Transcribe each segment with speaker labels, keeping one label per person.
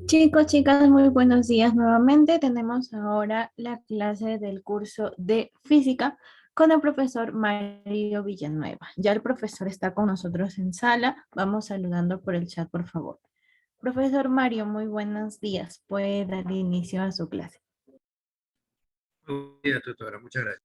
Speaker 1: Chicos, chicas, muy buenos días nuevamente. Tenemos ahora la clase del curso de física con el profesor Mario Villanueva. Ya el profesor está con nosotros en sala. Vamos saludando por el chat, por favor. Profesor Mario, muy buenos días. Puede dar inicio a su clase.
Speaker 2: Buen día, tutora. Muchas gracias.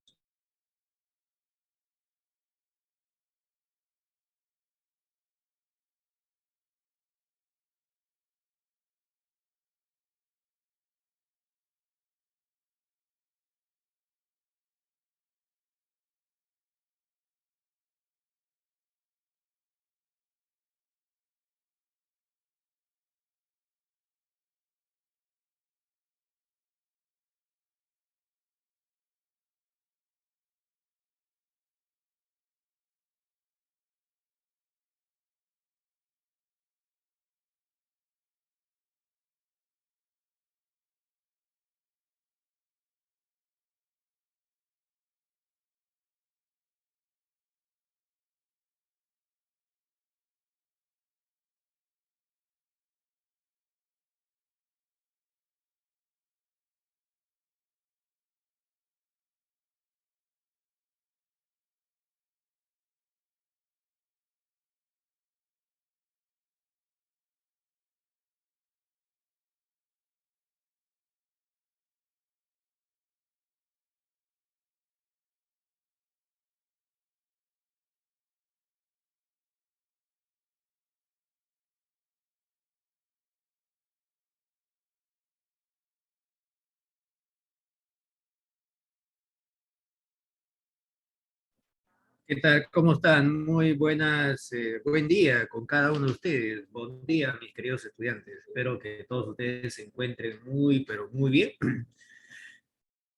Speaker 2: ¿Qué tal? ¿Cómo están? Muy buenas, buen día con cada uno de ustedes. Buen día, mis queridos estudiantes. Espero que todos ustedes se encuentren muy, pero muy bien.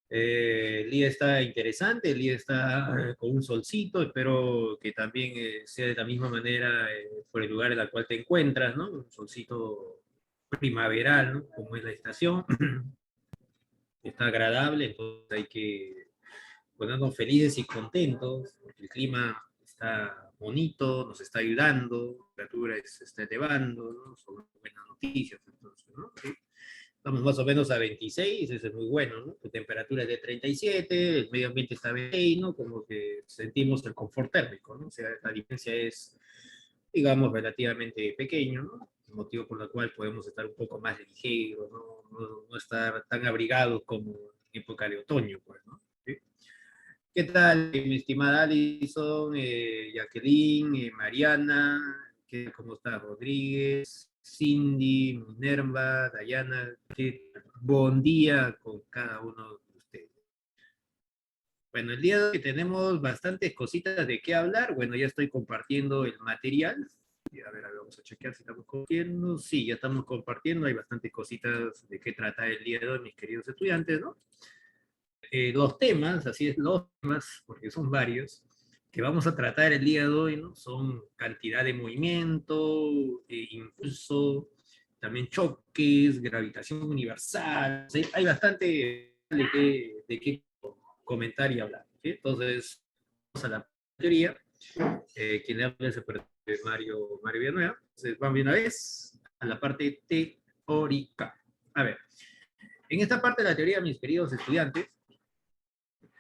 Speaker 2: El día está interesante, el día está con un solcito. Espero que también sea de la misma manera por el lugar en el cual te encuentras, ¿no? Un solcito primaveral, ¿no? Como es la estación. Está agradable, entonces hay que ponernos felices y contentos, porque el clima está bonito, nos está ayudando, la temperatura se está elevando, ¿no? Son buenas noticias, entonces, ¿no? Sí. Estamos más o menos a 26, eso es muy bueno, ¿no? La temperatura es de 37, el medio ambiente está bien, ¿no? Como que sentimos el confort térmico, ¿no? O sea, la diferencia es, digamos, relativamente pequeño, ¿no? El motivo por el cual podemos estar un poco más ligeros, ¿no? No estar tan abrigados como en época de otoño, pues, ¿no? ¿Sí? ¿Qué tal, mi estimada Alison, Jacqueline, Mariana? ¿Cómo está Rodríguez, Cindy, Minerva, Dayana? Buen día con cada uno de ustedes. Bueno, el día de hoy tenemos bastantes cositas de qué hablar. Bueno, ya estoy compartiendo el material. Y a ver, vamos a chequear si estamos compartiendo. Sí, ya estamos compartiendo. Hay bastantes cositas de qué tratar el día de hoy, mis queridos estudiantes, ¿no? Los temas, así es, los temas, porque son varios, que vamos a tratar el día de hoy, ¿no? Son cantidad de movimiento, impulso, también choques, gravitación universal. ¿Sí? Hay bastante de qué comentar y hablar. ¿Sí? Entonces, vamos a la teoría. Quien le habla es el Mario Villanueva. Entonces, vamos de una vez a la parte teórica. A ver, en esta parte de la teoría, mis queridos estudiantes,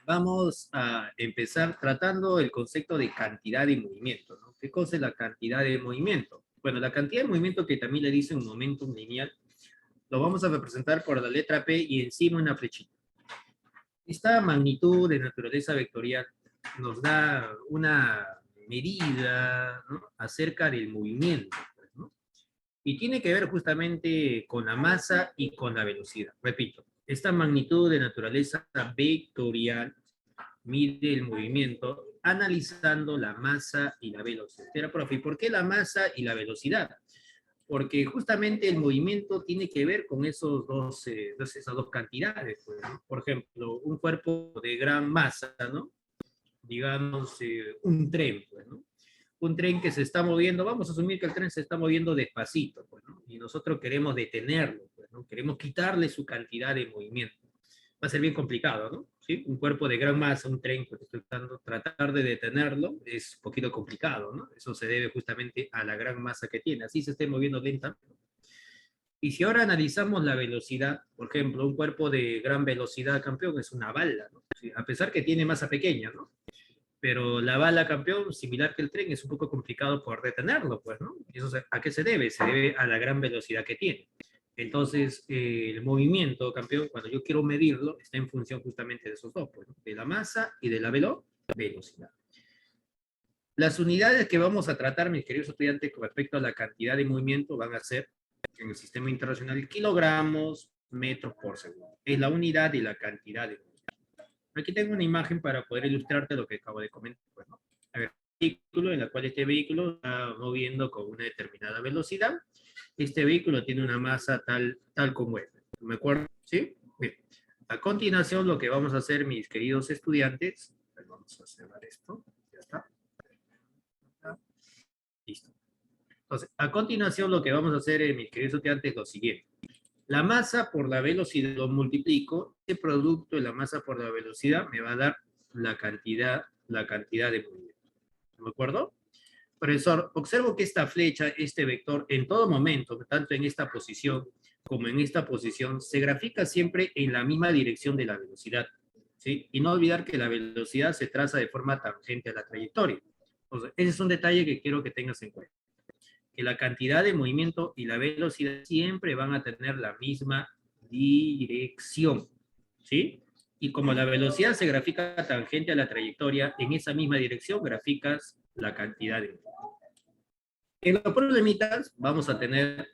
Speaker 2: vamos a empezar tratando el concepto de cantidad de movimiento, ¿no? ¿Qué cosa es la cantidad de movimiento? Bueno, la cantidad de movimiento que también le dice un momentum lineal, lo vamos a representar por la letra P y encima una flechita. Esta magnitud de naturaleza vectorial nos da una medida, ¿no? Acerca del movimiento, pues, ¿no? Y tiene que ver justamente con la masa y con la velocidad. Repito, esta magnitud de naturaleza vectorial mide el movimiento analizando la masa y la velocidad. Pero, profe, ¿y por qué la masa y la velocidad? Porque justamente el movimiento tiene que ver con esas dos cantidades. Pues, ¿no? Por ejemplo, un cuerpo de gran masa, ¿no? Digamos, un tren, pues, ¿no? Un tren que se está moviendo, vamos a asumir que el tren se está moviendo despacito, pues, ¿no? Y nosotros queremos detenerlo, pues, ¿no? Queremos quitarle su cantidad de movimiento. Va a ser bien complicado, ¿no? ¿Sí? Un cuerpo de gran masa, un tren, pues estoy tratando, tratar de detenerlo es un poquito complicado, ¿no? Eso se debe justamente a la gran masa que tiene, así se esté moviendo lentamente. Y si ahora analizamos la velocidad, por ejemplo, un cuerpo de gran velocidad, campeón, es una bala, ¿no? Sí, a pesar que tiene masa pequeña, ¿no? Pero la bala, campeón, similar que el tren, es un poco complicado por detenerlo, pues, ¿no? ¿Y eso a qué se debe? Se debe a la gran velocidad que tiene. Entonces, el movimiento, campeón, cuando yo quiero medirlo, está en función justamente de esos dos, pues, ¿no? De la masa y de la velocidad. Las unidades que vamos a tratar, mis queridos estudiantes, con respecto a la cantidad de movimiento, van a ser, en el sistema internacional, kilogramos, metros por segundo. Es la unidad y la cantidad de movimiento. Aquí tengo una imagen para poder ilustrarte lo que acabo de comentar. Bueno, a ver, vehículo en el cual este vehículo está moviendo con una determinada velocidad. Este vehículo tiene una masa tal como es. ¿Me acuerdo? ¿Sí? Bien. A continuación, lo que vamos a hacer, mis queridos estudiantes, vamos a cerrar esto. Ya está. Listo. Entonces, a continuación, lo que vamos a hacer, mis queridos estudiantes, es lo siguiente. La masa por la velocidad lo multiplico. Este producto de la masa por la velocidad me va a dar la cantidad de movimiento. ¿De acuerdo? Profesor, observo que esta flecha, este vector, en todo momento, tanto en esta posición como en esta posición, se grafica siempre en la misma dirección de la velocidad. ¿Sí? Y no olvidar que la velocidad se traza de forma tangente a la trayectoria. Entonces, ese es un detalle que quiero que tengas en cuenta. Que la cantidad de movimiento y la velocidad siempre van a tener la misma dirección. ¿Sí? Y como la velocidad se grafica tangente a la trayectoria, en esa misma dirección graficas la cantidad de movimiento. En los problemitas vamos a tener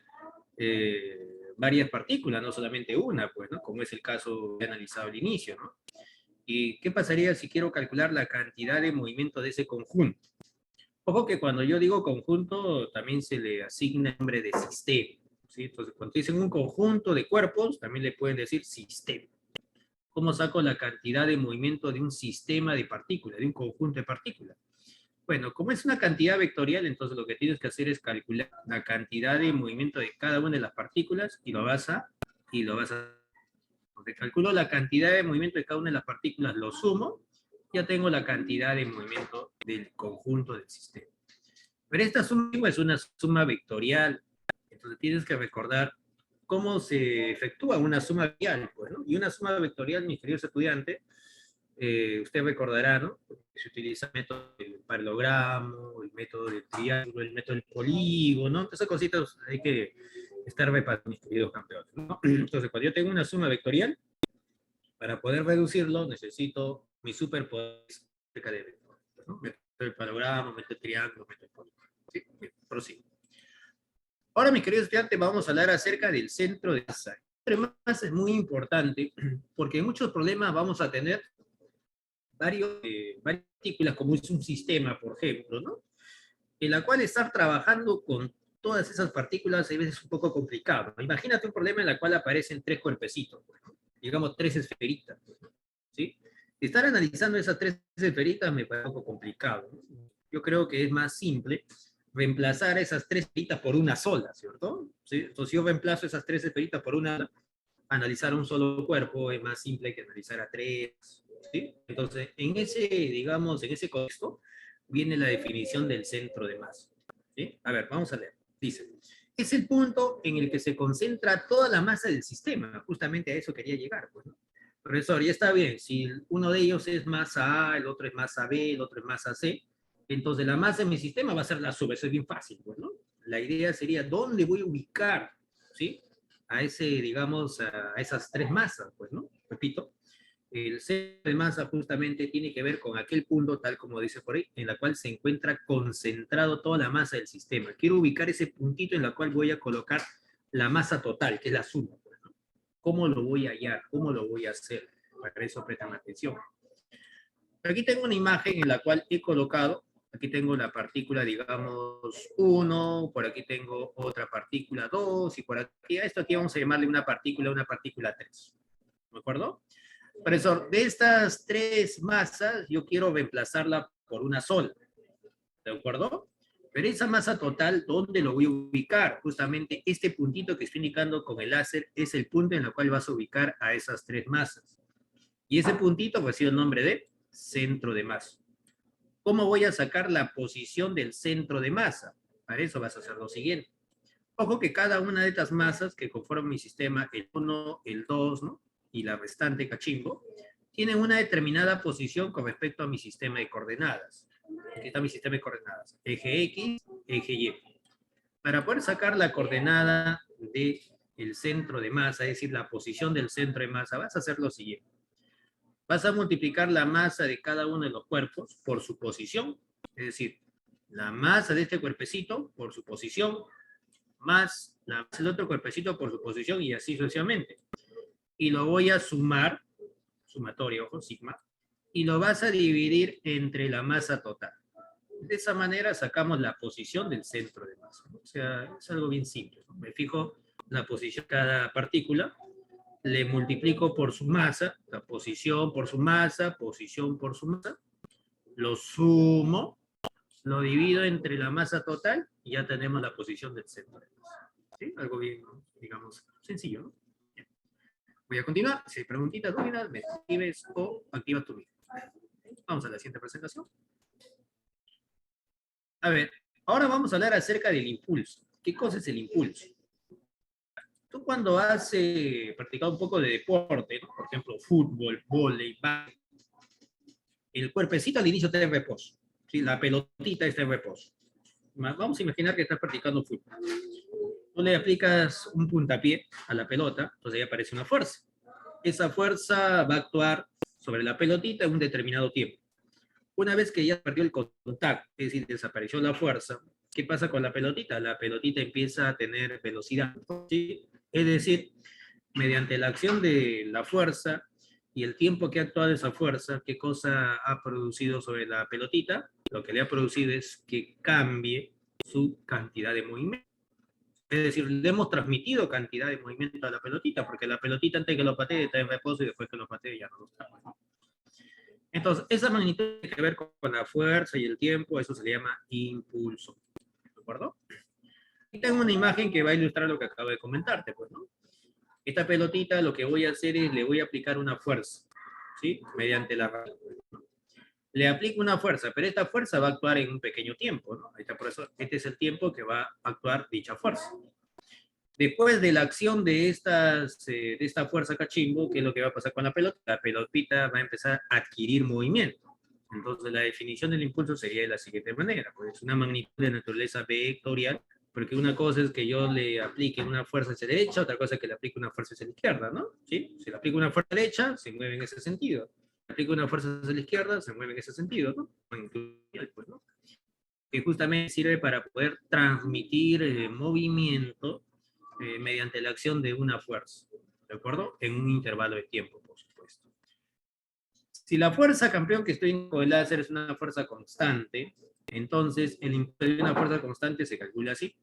Speaker 2: varias partículas, no solamente una, pues, ¿no? Como es el caso que he analizado al inicio, ¿no? ¿Y qué pasaría si quiero calcular la cantidad de movimiento de ese conjunto? Ojo que cuando yo digo conjunto, también se le asigna el nombre de sistema, ¿sí? Entonces, cuando dicen un conjunto de cuerpos, también le pueden decir sistema. ¿Cómo saco la cantidad de movimiento de un sistema de partículas, de un conjunto de partículas? Bueno, como es una cantidad vectorial, entonces lo que tienes que hacer es calcular la cantidad de movimiento de cada una de las partículas y lo vas a. Porque calculo la cantidad de movimiento de cada una de las partículas, lo sumo, ya tengo la cantidad de movimiento del conjunto del sistema. Pero esta suma es una suma vectorial, entonces tienes que recordar cómo se efectúa una suma vectorial, pues, ¿no? Y una suma vectorial, mis queridos estudiantes, usted recordará, ¿no? Se utiliza el método del paralelogramo, el método del triángulo, el método del polígono, ¿no? Esas cositas hay que estar repasando, mis queridos campeones, ¿no? Entonces, cuando yo tengo una suma vectorial, para poder reducirlo, necesito mi superpoder acerca de vectores, ¿no? Método del paralelogramo, método del triángulo, método del polígono. ¿Sí? Bien, prosigo. Ahora, mis queridos estudiantes, vamos a hablar acerca del centro de masa. El centro de masa es muy importante porque en muchos problemas vamos a tener varias partículas, como es un sistema, por ejemplo, ¿no? En la cual estar trabajando con todas esas partículas a veces es un poco complicado. Imagínate un problema en el cual aparecen tres cuerpecitos, pues, ¿no? Digamos tres esferitas, pues, ¿sí? Estar analizando esas tres esferitas me parece un poco complicado, ¿no? Yo creo que es más simple reemplazar esas tres esferitas por una sola, ¿cierto? ¿Sí? Entonces, si yo reemplazo esas tres esferitas por una, analizar un solo cuerpo es más simple que analizar a tres, ¿sí? Entonces, en ese, digamos, en ese contexto, viene la definición del centro de masa, ¿sí? A ver, vamos a leer. Dice, es el punto en el que se concentra toda la masa del sistema. Justamente a eso quería llegar, pues, ¿no? Profesor, ya está bien, si uno de ellos es masa A, el otro es masa B, el otro es masa C, entonces la masa en mi sistema va a ser la suma, eso es bien fácil, pues, ¿no? La idea sería, ¿dónde voy a ubicar, ¿sí? A ese, digamos, a esas tres masas, pues, ¿no? Repito, el centro de masa justamente tiene que ver con aquel punto, tal como dice por ahí, en la cual se encuentra concentrado toda la masa del sistema. Quiero ubicar ese puntito en la cual voy a colocar la masa total, que es la suma, pues, ¿no? ¿Cómo lo voy a hallar? ¿Cómo lo voy a hacer? Para eso prestan atención. Aquí tengo una imagen en la cual he colocado, aquí tengo la partícula, digamos, 1, por aquí tengo otra partícula 2, y por aquí, a esto aquí vamos a llamarle una partícula 3. ¿De acuerdo? Profesor, de estas tres masas, yo quiero reemplazarla por una sola. ¿De acuerdo? Pero esa masa total, ¿dónde lo voy a ubicar? Justamente este puntito que estoy indicando con el láser es el punto en el cual vas a ubicar a esas tres masas. Y ese puntito pues ha sido el nombre de centro de masa. ¿Cómo voy a sacar la posición del centro de masa? Para eso vas a hacer lo siguiente. Ojo que cada una de estas masas que conforman mi sistema, el 1, el 2, ¿no? Y la restante cachimbo, tienen una determinada posición con respecto a mi sistema de coordenadas. Aquí está mi sistema de coordenadas. Eje X, eje Y. Para poder sacar la coordenada del centro de masa, es decir, la posición del centro de masa, vas a hacer lo siguiente. Vas a multiplicar la masa de cada uno de los cuerpos por su posición, es decir, la masa de este cuerpecito por su posición, más la masa del otro cuerpecito por su posición, y así sucesivamente. Y lo voy a sumar, sumatoria, ojo, sigma, y lo vas a dividir entre la masa total. De esa manera sacamos la posición del centro de masa, ¿no? O sea, es algo bien simple, ¿no? Me fijo la posición de cada partícula, le multiplico por su masa, la posición por su masa, posición por su masa, lo sumo, lo divido entre la masa total y ya tenemos la posición del centro de masa. ¿Sí? Algo bien, digamos, sencillo, ¿no? Bien. Voy a continuar. Si hay preguntitas, dudas, me escribes o activas tu micro. Vamos a la siguiente presentación. A ver, ahora vamos a hablar acerca del impulso. ¿Qué cosa es el impulso? Tú cuando has practicado un poco de deporte, ¿no? Por ejemplo, fútbol, vóley, el cuerpecito al inicio está en reposo, ¿sí? La pelotita está en reposo. Vamos a imaginar que estás practicando fútbol. Tú le aplicas un puntapié a la pelota, entonces ahí aparece una fuerza. Esa fuerza va a actuar sobre la pelotita en un determinado tiempo. Una vez que ya perdió el contacto, es decir, desapareció la fuerza, ¿qué pasa con la pelotita? La pelotita empieza a tener velocidad, ¿sí? Es decir, mediante la acción de la fuerza y el tiempo que ha actuado esa fuerza, ¿qué cosa ha producido sobre la pelotita? Lo que le ha producido es que cambie su cantidad de movimiento. Es decir, le hemos transmitido cantidad de movimiento a la pelotita, porque la pelotita antes que lo patee está en reposo y después que lo patee ya no lo está. Entonces, esa magnitud tiene que ver con la fuerza y el tiempo, eso se le llama impulso. ¿De acuerdo? Y tengo una imagen que va a ilustrar lo que acabo de comentarte, pues, ¿no? Esta pelotita lo que voy a hacer es, le voy a aplicar una fuerza, ¿sí? Mediante la radio. Le aplico una fuerza, pero esta fuerza va a actuar en un pequeño tiempo, ¿no? Ahí está, por eso, este es el tiempo que va a actuar dicha fuerza. Después de la acción de esta fuerza cachimbo, ¿qué es lo que va a pasar con la pelota? La pelotita va a empezar a adquirir movimiento. Entonces, la definición del impulso sería de la siguiente manera, pues es una magnitud de naturaleza vectorial, porque una cosa es que yo le aplique una fuerza hacia la derecha, otra cosa es que le aplique una fuerza hacia la izquierda, ¿no? ¿Sí? Si le aplico una fuerza a la derecha, se mueve en ese sentido. Si le aplico una fuerza hacia la izquierda, se mueve en ese sentido, ¿no? Pues, ¿no? Que justamente sirve para poder transmitir movimiento mediante la acción de una fuerza, ¿de acuerdo? En un intervalo de tiempo, por supuesto. Si la fuerza, campeón, que estoy con el láser es una fuerza constante, entonces el impulso de una fuerza constante se calcula así.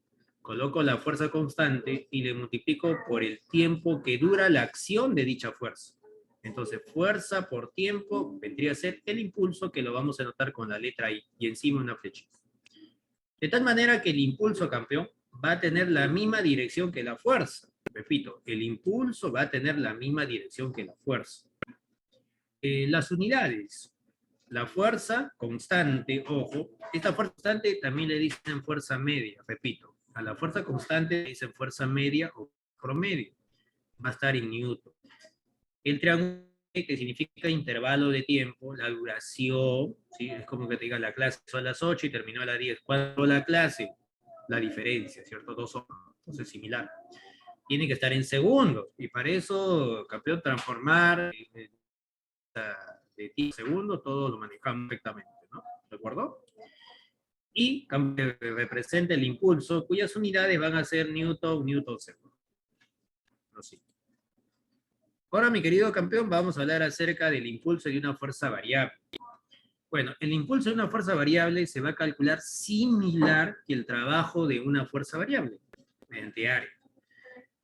Speaker 2: Coloco la fuerza constante y le multiplico por el tiempo que dura la acción de dicha fuerza. Entonces, fuerza por tiempo vendría a ser el impulso, que lo vamos a anotar con la letra I y encima una flechita. De tal manera que el impulso, campeón, va a tener la misma dirección que la fuerza. Repito, el impulso va a tener la misma dirección que la fuerza. Las unidades. La fuerza constante, ojo, esta fuerza constante también le dicen fuerza media, repito. A la fuerza constante le dicen fuerza media o promedio. Va a estar en Newton. El triángulo, que significa intervalo de tiempo, la duración, ¿sí? Es como que te diga la clase son las 8 y terminó a las 10. ¿Cuándo la clase? La diferencia, ¿cierto? 2 horas, entonces similar. Tiene que estar en segundos, y para eso, campeón, transformar de ti segundo, todo lo manejamos perfectamente, ¿no? ¿De acuerdo? Y representa el impulso, cuyas unidades van a ser Newton, Newton segundo. Así. Ahora, mi querido campeón, vamos a hablar acerca del impulso de una fuerza variable. Bueno, el impulso de una fuerza variable se va a calcular similar que el trabajo de una fuerza variable, mediante área.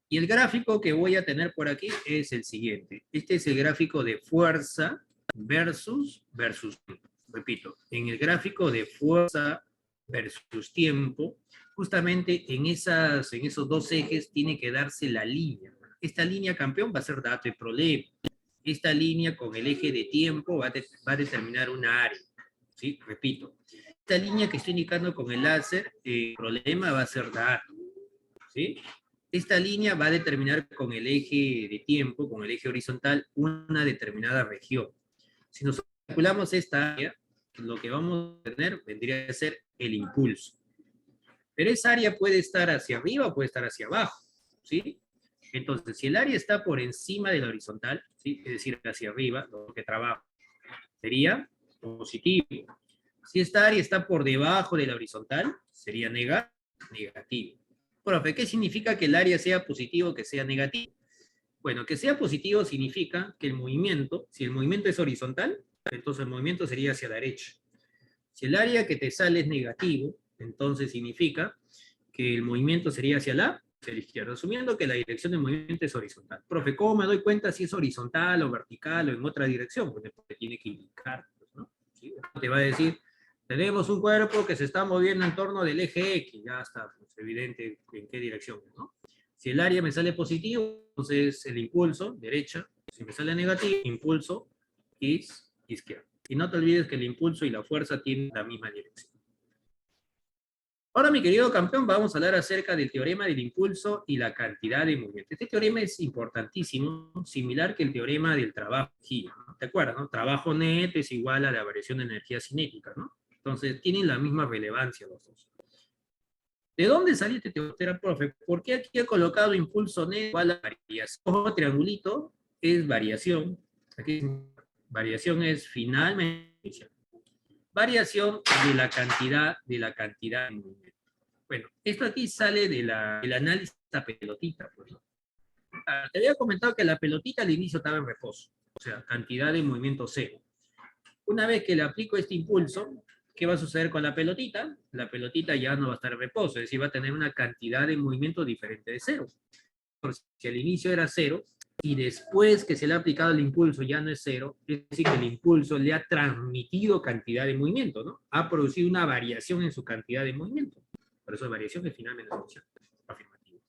Speaker 2: Y el gráfico que voy a tener por aquí es el siguiente. Este es el gráfico de fuerza versus tiempo. Repito, en el gráfico de fuerza versus tiempo, justamente en esos dos ejes tiene que darse la línea. Esta línea, campeón, va a ser dato y problema. Esta línea con el eje de tiempo va a determinar una área. ¿Sí? Repito, esta línea que estoy indicando con el láser, el problema va a ser dato. ¿sí? Esta línea va a determinar con el eje de tiempo, con el eje horizontal, una determinada región. Si nosotros calculamos esta área, lo que vamos a tener vendría a ser el impulso. Pero esa área puede estar hacia arriba o puede estar hacia abajo, ¿sí? Entonces, si el área está por encima de la horizontal, ¿sí? Es decir, hacia arriba, lo que trabaja sería positivo. Si esta área está por debajo de la horizontal, sería negativo. Profe, ¿qué significa que el área sea positivo o que sea negativo? Bueno, que sea positivo significa que el movimiento, si el movimiento es horizontal, entonces el movimiento sería hacia la derecha. Si el área que te sale es negativo, entonces significa que el movimiento sería hacia la izquierda, asumiendo que la dirección del movimiento es horizontal. Profe, ¿cómo me doy cuenta si es horizontal o vertical o en otra dirección? Porque tiene que indicar, ¿no? ¿Sí? Te va a decir, tenemos un cuerpo que se está moviendo en torno del eje X, ya está pues, evidente en qué dirección, ¿no? Si el área me sale positivo, entonces el impulso, derecha. Si me sale negativo, impulso es izquierda. Y no te olvides que el impulso y la fuerza tienen la misma dirección. Ahora, mi querido campeón, vamos a hablar acerca del teorema del impulso y la cantidad de movimiento. Este teorema es importantísimo, similar que el teorema del trabajo, ¿no? ¿Te acuerdas, no? Trabajo neto es igual a la variación de energía cinética, ¿no? Entonces, tienen la misma relevancia los dos. ¿De dónde salió este teorema, profe? ¿Por qué aquí he colocado impulso neto igual a variación? Ojo, triangulito es variación. Aquí variación es finalmente variación de la cantidad de movimiento. Bueno, esto aquí sale del análisis de la pelotita. Pues, ¿no? Te había comentado que la pelotita al inicio estaba en reposo, o sea, cantidad de movimiento cero. Una vez que le aplico este impulso, ¿qué va a suceder con la pelotita? La pelotita ya no va a estar en reposo, es decir, va a tener una cantidad de movimiento diferente de cero. Si al inicio era cero, y después que se le ha aplicado el impulso ya no es cero, es decir, que el impulso le ha transmitido cantidad de movimiento, ¿no? Ha producido una variación en su cantidad de movimiento. Por eso variación es finalmente función afirmativa.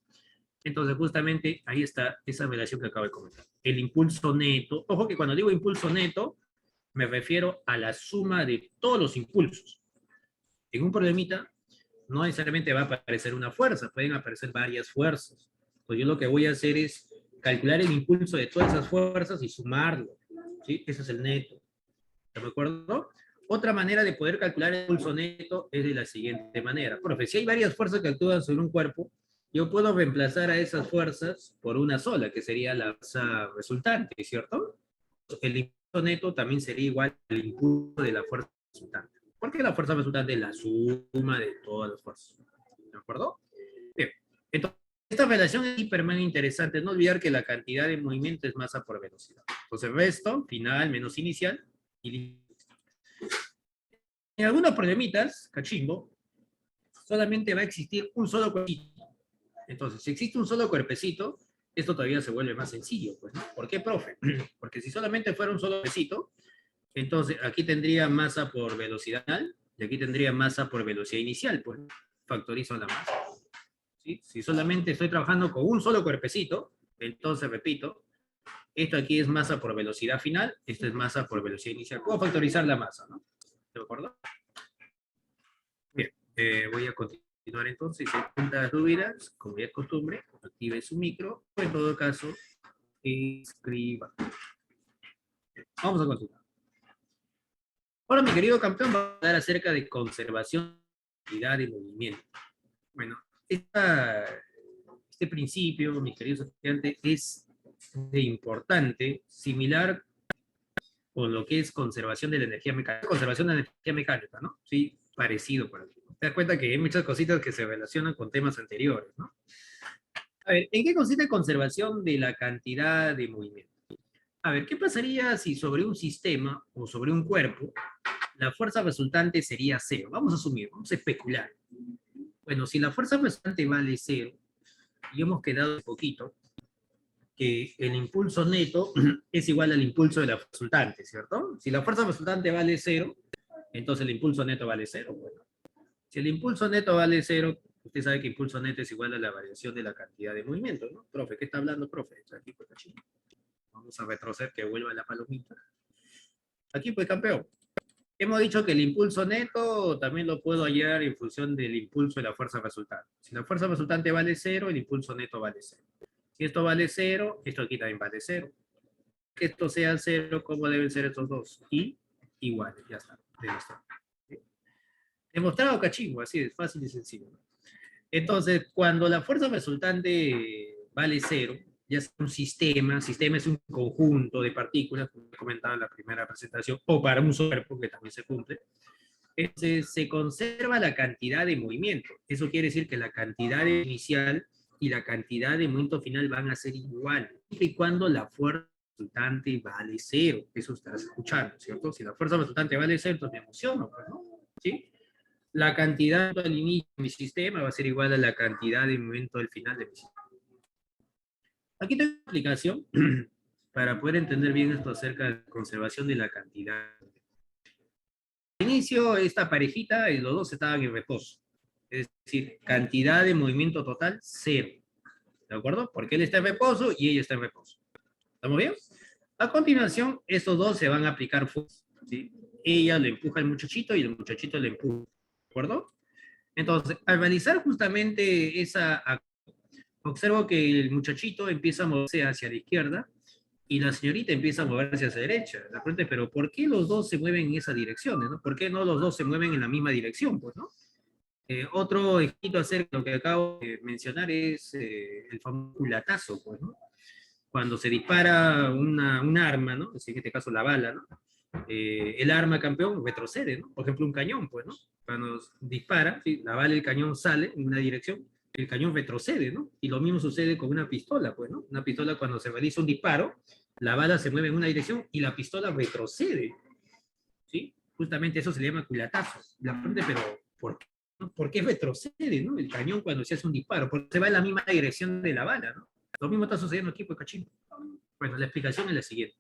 Speaker 2: Entonces, justamente ahí está esa relación que acabo de comentar. El impulso neto, ojo que cuando digo impulso neto, me refiero a la suma de todos los impulsos. En un problemita, no necesariamente va a aparecer una fuerza, pueden aparecer varias fuerzas. Pues yo lo que voy a hacer es calcular el impulso de todas esas fuerzas y sumarlo. ¿Sí? Ese es el neto. ¿De acuerdo? Otra manera de poder calcular el impulso neto es de la siguiente manera. Profe, si hay varias fuerzas que actúan sobre un cuerpo, yo puedo reemplazar a esas fuerzas por una sola, que sería la fuerza resultante, ¿cierto? El impulso neto también sería igual al impulso de la fuerza resultante. Porque la fuerza resultante es la suma de todas las fuerzas. ¿De acuerdo? Bien. Entonces, esta relación es hipermente interesante. No olvidar que la cantidad de movimiento es masa por velocidad. Entonces, resto, final menos inicial, y en algunos problemitas, cachimbo, solamente va a existir un solo cuerpecito. Entonces, si existe un solo cuerpecito, esto todavía se vuelve más sencillo, pues, ¿no? ¿Por qué, profe? Porque si solamente fuera un solo cuerpecito, entonces aquí tendría masa por velocidad y aquí tendría masa por velocidad inicial, pues factorizo la masa. ¿Sí? Si solamente estoy trabajando con un solo cuerpecito, entonces repito, esto aquí es masa por velocidad final, esto es masa por velocidad inicial. Puedo factorizar la masa, ¿no? ¿De acuerdo? Bien, voy a continuar entonces. Si hay preguntas, dudas, como ya es costumbre, active su micro, o en todo caso, escriba. Vamos a continuar. Ahora, mi querido campeón, va a hablar acerca de conservación de movimiento. Bueno, este principio, mis queridos estudiantes, es importante, similar con lo que es conservación de la energía mecánica. Conservación de la energía mecánica, ¿no? Sí, parecido por aquí. Te das cuenta que hay muchas cositas que se relacionan con temas anteriores, ¿no? A ver, ¿en qué consiste conservación de la cantidad de movimiento? A ver, ¿qué pasaría si sobre un sistema o sobre un cuerpo la fuerza resultante sería cero? Vamos a asumir, vamos a especular. Bueno, si la fuerza resultante vale cero, y hemos quedado un poquito, que el impulso neto es igual al impulso de la resultante, ¿cierto? Si la fuerza resultante vale cero, entonces el impulso neto vale cero. Bueno, si el impulso neto vale cero, usted sabe que impulso neto es igual a la variación de la cantidad de movimiento, ¿no? Profe, ¿qué está hablando, profe? Aquí, pues, vamos a retroceder que vuelva la palomita. Aquí, pues, campeón. Hemos dicho que el impulso neto también lo puedo hallar en función del impulso de la fuerza resultante. Si la fuerza resultante vale 0, el impulso neto vale 0. Si esto vale 0, esto aquí también vale 0. Que esto sea 0, ¿cómo deben ser estos dos? Y iguales, ya está. Demostrado. Demostrado cachimbo, así es, fácil y sencillo. Entonces, cuando la fuerza resultante vale 0, ya es un sistema es un conjunto de partículas, como he comentado en la primera presentación, o para un solo cuerpo, que también se cumple, entonces se conserva la cantidad de movimiento. Eso quiere decir que la cantidad inicial y la cantidad de movimiento final van a ser iguales, siempre y cuando la fuerza resultante vale 0. Eso estás escuchando, ¿cierto? Si la fuerza resultante vale 0, entonces me emociono, pues, ¿no? ¿Sí? La cantidad al inicio de mi sistema va a ser igual a la cantidad de movimiento al final de mi sistema. Aquí tengo una explicación para poder entender bien esto acerca de la conservación de la cantidad. Al inicio, esta parejita, los dos estaban en reposo. Es decir, cantidad de movimiento total, 0. ¿De acuerdo? Porque él está en reposo y ella está en reposo. ¿Estamos bien? A continuación, estos dos se van a aplicar fuerza, ¿sí? Ella le empuja al muchachito y el muchachito le empuja. ¿De acuerdo? Entonces, al realizar justamente esa, observo que el muchachito empieza a moverse hacia la izquierda y la señorita empieza a moverse hacia la derecha. La pregunta es, ¿pero por qué los dos se mueven en esa dirección? ¿No? ¿Por qué no los dos se mueven en la misma dirección? Pues, ¿no? Otro ejemplo acerca de lo que acabo de mencionar es el famoso culatazo, pues, ¿no? Cuando se dispara un arma, ¿no? En este caso la bala, ¿no? El arma campeón retrocede, ¿no? Por ejemplo, un cañón, pues, ¿no? Cuando dispara, ¿sí? La bala del cañón sale en una dirección, el cañón retrocede, ¿no? Y lo mismo sucede con una pistola, pues, ¿no? Una pistola cuando se realiza un disparo, la bala se mueve en una dirección y la pistola retrocede, ¿sí? Justamente eso se le llama culatazo. La pregunta es, pero ¿por qué? ¿No? ¿Por qué retrocede, no? El cañón cuando se hace un disparo, porque se va en la misma dirección de la bala, ¿no? Lo mismo está sucediendo aquí, pues, cachín. Bueno, la explicación es la siguiente.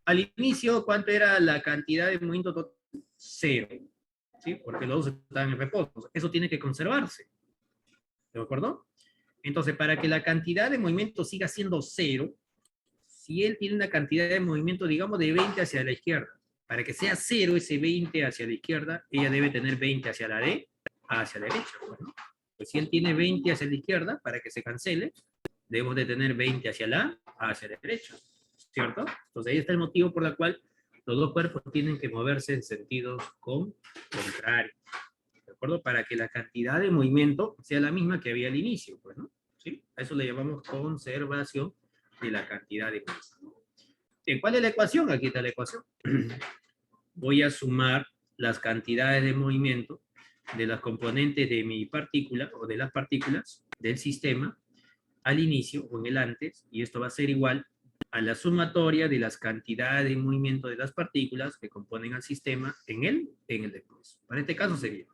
Speaker 2: Al inicio, ¿cuánto era la cantidad de movimiento total? 0. ¿Sí? Porque los dos están en reposo. Eso tiene que conservarse. ¿De acuerdo? Entonces, para que la cantidad de movimiento siga siendo 0, si él tiene una cantidad de movimiento, digamos, de 20 hacia la izquierda, para que sea 0 ese 20 hacia la izquierda, ella debe tener 20 hacia la derecha. Bueno, pues si él tiene 20 hacia la izquierda, para que se cancele, debemos de tener 20 hacia la derecha. ¿Cierto? Entonces ahí está el motivo por el cual los dos cuerpos tienen que moverse en sentidos contrarios. ¿De acuerdo? Para que la cantidad de movimiento sea la misma que había al inicio, pues, ¿no? ¿Sí? A eso le llamamos conservación de la cantidad de movimiento. Bien, ¿cuál es la ecuación? Aquí está la ecuación. Voy a sumar las cantidades de movimiento de las componentes de mi partícula o de las partículas del sistema al inicio o en el antes, y esto va a ser igual a la sumatoria de las cantidades de movimiento de las partículas que componen al sistema en el después. Para este caso sería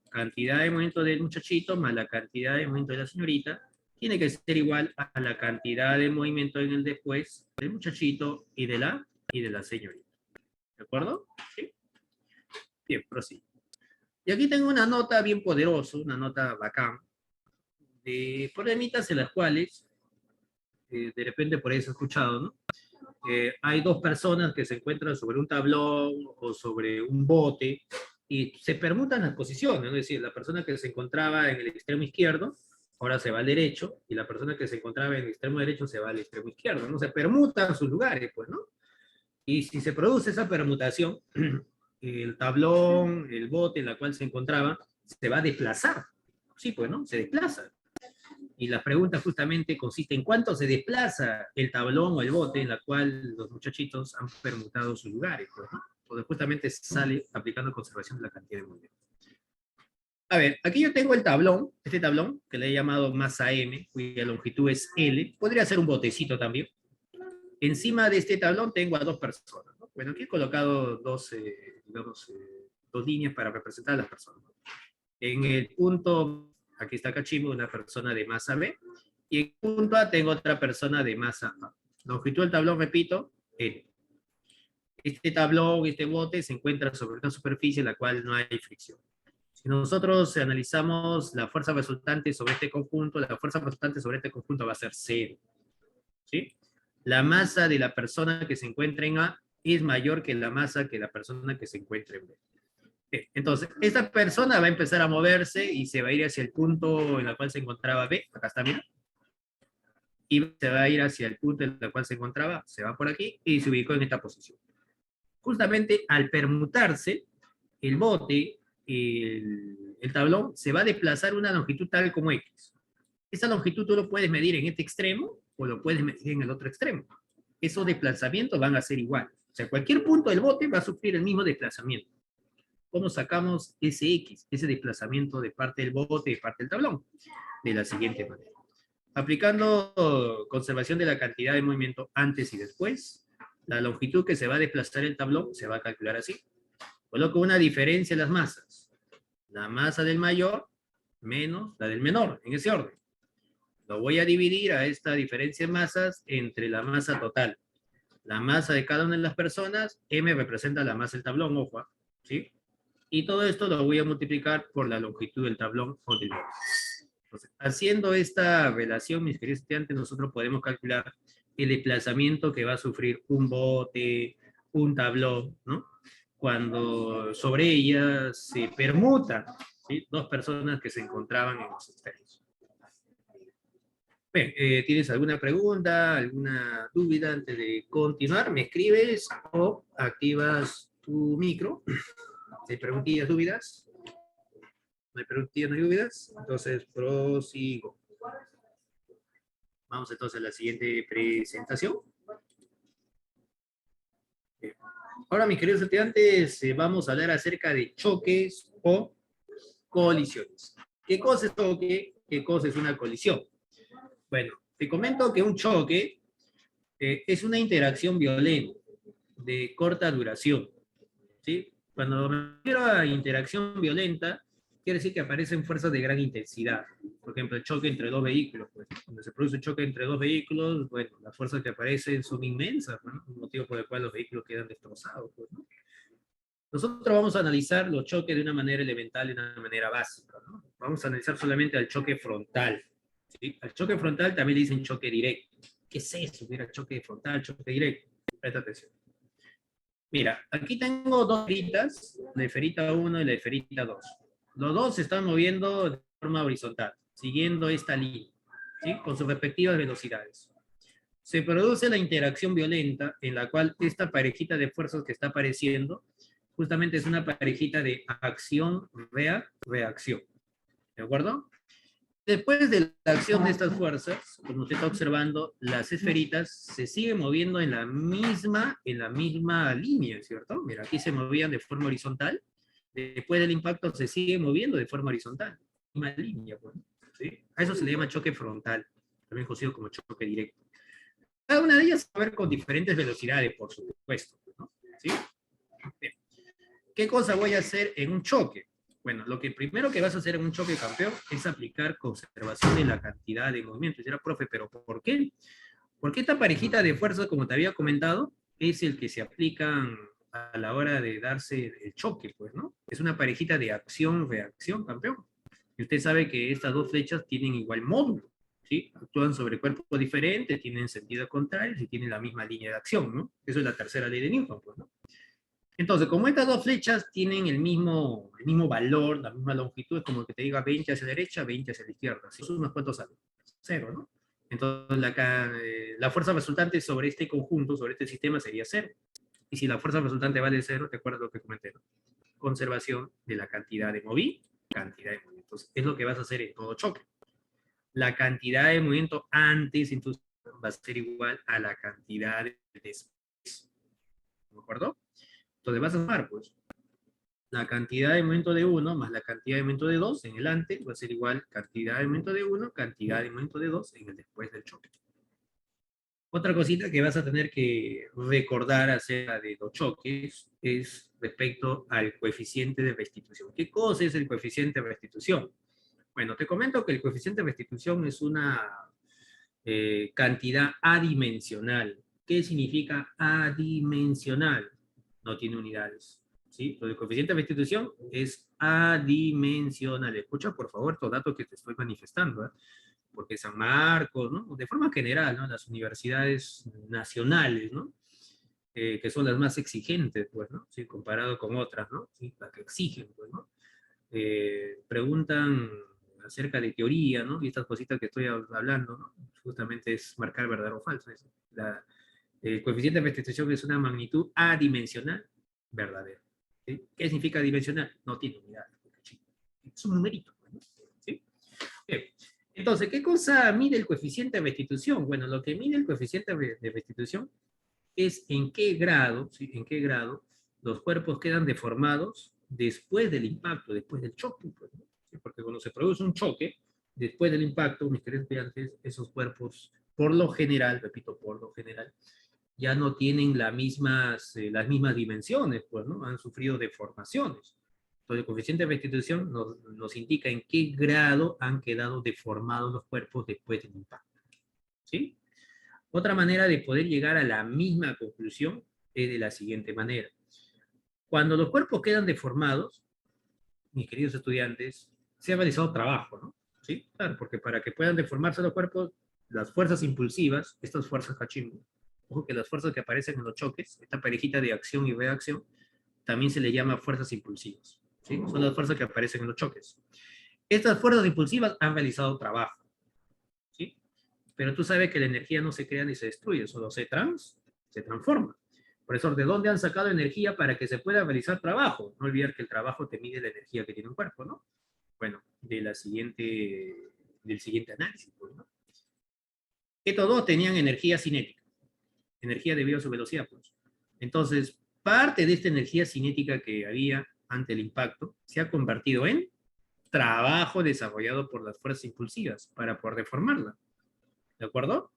Speaker 2: cantidad de movimiento del muchachito más la cantidad de movimiento de la señorita, tiene que ser igual a la cantidad de movimiento en el después del muchachito y de la señorita. ¿De acuerdo? ¿Sí? Bien, prosigo. Y aquí tengo una nota bien poderosa, una nota bacán, de problemitas en las cuales, de repente por ahí se ha escuchado, ¿no? Hay dos personas que se encuentran sobre un tablón o sobre un bote y se permutan las posiciones, ¿no? Es decir, la persona que se encontraba en el extremo izquierdo ahora se va al derecho y la persona que se encontraba en el extremo derecho se va al extremo izquierdo, ¿no? Se permutan sus lugares, pues, ¿no? Y si se produce esa permutación, el tablón, el bote en la cual se encontraba, se va a desplazar. Sí, pues, ¿no? Se desplaza. Y la pregunta justamente consiste en cuánto se desplaza el tablón o el bote en la cual los muchachitos han permutado sus lugares, pues, ¿no? Donde justamente sale aplicando conservación de la cantidad de movimiento. A ver, aquí yo tengo el tablón, este tablón, que le he llamado masa M, cuya longitud es L, podría ser un botecito también. Encima de este tablón tengo a dos personas, ¿no? Bueno, aquí he colocado dos líneas para representar a las personas. En el punto, aquí está Cachimbo, una persona de masa B, y en el punto A tengo otra persona de masa A. Longitud del tablón, repito, L. Este tablón, este bote, se encuentra sobre una superficie en la cual no hay fricción. Si nosotros analizamos la fuerza resultante sobre este conjunto, la fuerza resultante sobre este conjunto va a ser 0. ¿Sí? La masa de la persona que se encuentra en A es mayor que la masa que la persona que se encuentra en B. Entonces, esta persona va a empezar a moverse y se va a ir hacia el punto en el cual se encontraba B, acá está, mira, y se va a ir hacia el punto en el cual se encontraba, se va por aquí y se ubicó en esta posición. Justamente al permutarse, el bote, el tablón, se va a desplazar una longitud tal como X. Esa longitud tú lo puedes medir en este extremo o lo puedes medir en el otro extremo. Esos desplazamientos van a ser iguales. O sea, cualquier punto del bote va a sufrir el mismo desplazamiento. ¿Cómo sacamos ese X, ese desplazamiento de parte del bote y de parte del tablón? De la siguiente manera. Aplicando conservación de la cantidad de movimiento antes y después, la longitud que se va a desplazar el tablón se va a calcular así. Coloco una diferencia en las masas. La masa del mayor menos la del menor, en ese orden. Lo voy a dividir a esta diferencia de masas entre la masa total. La masa de cada una de las personas, M representa la masa del tablón, ojo, ¿sí? Y todo esto lo voy a multiplicar por la longitud del tablón o del bote. Entonces, haciendo esta relación, mis queridos estudiantes, nosotros podemos calcular el desplazamiento que va a sufrir un bote, un tablón, ¿no? Cuando sobre ellas se permutan, ¿sí? Dos personas que se encontraban en los extremos. Bien, ¿tienes alguna pregunta, alguna duda antes de continuar? ¿Me escribes o activas tu micro? ¿Hay preguntillas, dudas? ¿No hay preguntillas, no hay dudas? Entonces, prosigo. Vamos entonces a la siguiente presentación. Bien. Ahora, mis queridos estudiantes, vamos a hablar acerca de choques o colisiones. ¿Qué cosa es choque? ¿Qué cosa es una colisión? Bueno, te comento que un choque es una interacción violenta de corta duración, ¿sí? Cuando me refiero a interacción violenta, quiere decir que aparecen fuerzas de gran intensidad. Por ejemplo, el choque entre dos vehículos. Pues, cuando se produce un choque entre dos vehículos, bueno, las fuerzas que aparecen son inmensas, ¿no? Un motivo por el cual los vehículos quedan destrozados. Pues, ¿no? Nosotros vamos a analizar los choques de una manera elemental y de una manera básica, ¿no? Vamos a analizar solamente al choque frontal, ¿sí? Al choque frontal también le dicen choque directo. ¿Qué es eso? Mira, choque frontal, choque directo. Presta atención. Mira, aquí tengo dos esferitas, la esferita 1 y la esferita 2. Los dos se están moviendo de forma horizontal, siguiendo esta línea, ¿sí? Con sus respectivas velocidades. Se produce la interacción violenta en la cual esta parejita de fuerzas que está apareciendo justamente es una parejita de acción-reacción. ¿De acuerdo? Después de la acción de estas fuerzas, como usted está observando, las esferitas se siguen moviendo en la misma línea, ¿cierto? Mira, aquí se movían de forma horizontal, después del impacto se siguen moviendo de forma horizontal, misma línea, pues, ¿sí? A eso se le llama choque frontal, también conocido como choque directo. Cada una de ellas va a ver con diferentes velocidades, por supuesto, ¿no? ¿Sí? Bien. ¿Qué cosa voy a hacer en un choque? Bueno, lo que primero que vas a hacer en un choque, campeón, es aplicar conservación de la cantidad de movimiento. Yo era, profe, ¿pero por qué? Porque esta parejita de fuerzas, como te había comentado, es el que se aplican a la hora de darse el choque, pues, ¿no? Es una parejita de acción-reacción, campeón. Y usted sabe que estas dos flechas tienen igual módulo, ¿sí? Actúan sobre cuerpos diferentes, tienen sentido contrario y tienen la misma línea de acción, ¿no? Eso es la tercera ley de Newton, pues, ¿no? Entonces, como estas dos flechas tienen el mismo valor, la misma longitud, es como que te diga 20 hacia la derecha, 20 hacia la izquierda. Si son unos cuantos salen. Cero, ¿no? Entonces, la fuerza resultante sobre este conjunto, sobre este sistema, sería cero. Y si la fuerza resultante vale cero, ¿te acuerdas lo que comenté? ¿No? Conservación de la cantidad de movimiento, cantidad de movimientos. Es lo que vas a hacer en todo choque. La cantidad de movimiento antes, entonces, va a ser igual a la cantidad de después. ¿De acuerdo? Entonces vas a sumar, pues, la cantidad de momento de 1 más la cantidad de momento de 2 en el antes va a ser igual cantidad de momento de 1, cantidad de momento de 2 en el después del choque. Otra cosita que vas a tener que recordar acerca de los choques es respecto al coeficiente de restitución. ¿Qué cosa es el coeficiente de restitución? Bueno, te comento que el coeficiente de restitución es una cantidad adimensional. ¿Qué significa adimensional? No tiene unidades, ¿sí? Lo del coeficiente de restitución es adimensional. Escucha, por favor, estos datos que te estoy manifestando, ¿eh? Porque San Marcos, ¿no? De forma general, ¿no? Las universidades nacionales, ¿no? que son las más exigentes, pues, ¿no? Sí, comparado con otras, ¿no? Sí, las que exigen, pues, ¿no? Preguntan acerca de teoría, ¿no? Y estas cositas que estoy hablando, ¿no? Justamente es marcar verdadero o falso. El coeficiente de restitución es una magnitud adimensional verdadera. ¿Sí? ¿Qué significa adimensional? No tiene unidad. Es un numerito. ¿No? ¿Sí? Bien. Entonces, ¿qué cosa mide el coeficiente de restitución? Bueno, lo que mide el coeficiente de restitución es en qué grado, ¿sí? En qué grado los cuerpos quedan deformados después del impacto, después del choque. Pues, ¿no? ¿Sí? Porque cuando se produce un choque, después del impacto, mis queridos estudiantes, esos cuerpos, por lo general, repito, por lo general, ya no tienen las mismas dimensiones, pues, ¿no? Han sufrido deformaciones. Entonces, el coeficiente de restitución nos indica en qué grado han quedado deformados los cuerpos después del impacto. ¿Sí? Otra manera de poder llegar a la misma conclusión es de la siguiente manera. Cuando los cuerpos quedan deformados, mis queridos estudiantes, se ha realizado trabajo, ¿no? ¿Sí? Claro, porque para que puedan deformarse los cuerpos, las fuerzas impulsivas, estas fuerzas cachimbo, ojo que las fuerzas que aparecen en los choques, esta parejita de acción y reacción, también se le llama fuerzas impulsivas, ¿sí? Son las fuerzas que aparecen en los choques. Estas fuerzas impulsivas han realizado trabajo, ¿sí? Pero tú sabes que la energía no se crea ni se destruye, solo se transforma. Por eso, ¿de dónde han sacado energía para que se pueda realizar trabajo? No olvidar que el trabajo te mide la energía que tiene un cuerpo, ¿no? Bueno, del siguiente análisis, pues, ¿no? Estos dos tenían energía cinética, energía debido a su velocidad, pues. Entonces, parte de esta energía cinética que había ante el impacto se ha convertido en trabajo desarrollado por las fuerzas impulsivas para poder deformarla. ¿De acuerdo?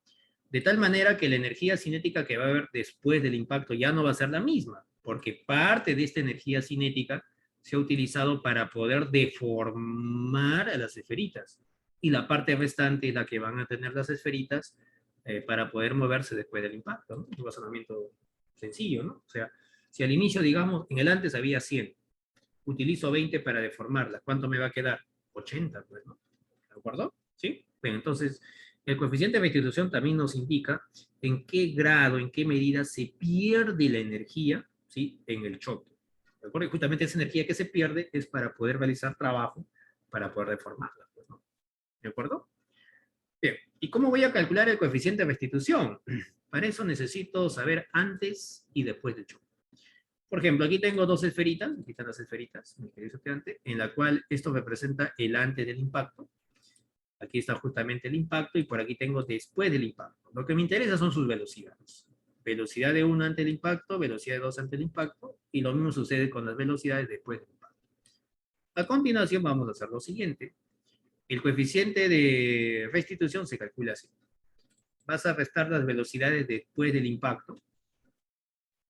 Speaker 2: De tal manera que la energía cinética que va a haber después del impacto ya no va a ser la misma, porque parte de esta energía cinética se ha utilizado para poder deformar a las esferitas. Y la parte restante es la que van a tener las esferitas para poder moverse después del impacto, ¿no? Un razonamiento sencillo, ¿no? O sea, si al inicio, digamos, en el antes había 100, utilizo 20 para deformarla, ¿cuánto me va a quedar? 80, pues, ¿no? ¿De acuerdo? ¿Sí? Bien, entonces, el coeficiente de restitución también nos indica en qué grado, en qué medida se pierde la energía, ¿sí? En el choque. ¿De acuerdo? Y justamente esa energía que se pierde es para poder realizar trabajo, para poder deformarla, pues, ¿no? ¿De acuerdo? Bien, ¿y cómo voy a calcular el coeficiente de restitución? Para eso necesito saber antes y después del choque. Por ejemplo, aquí tengo dos esferitas, aquí están las esferitas, mi querido estudiante, en la cual esto representa el antes del impacto. Aquí está justamente el impacto y por aquí tengo después del impacto. Lo que me interesa son sus velocidades. Velocidad de 1 ante el impacto, velocidad de 2 ante el impacto, y lo mismo sucede con las velocidades después del impacto. A continuación vamos a hacer lo siguiente. El coeficiente de restitución se calcula así. Vas a restar las velocidades después del impacto,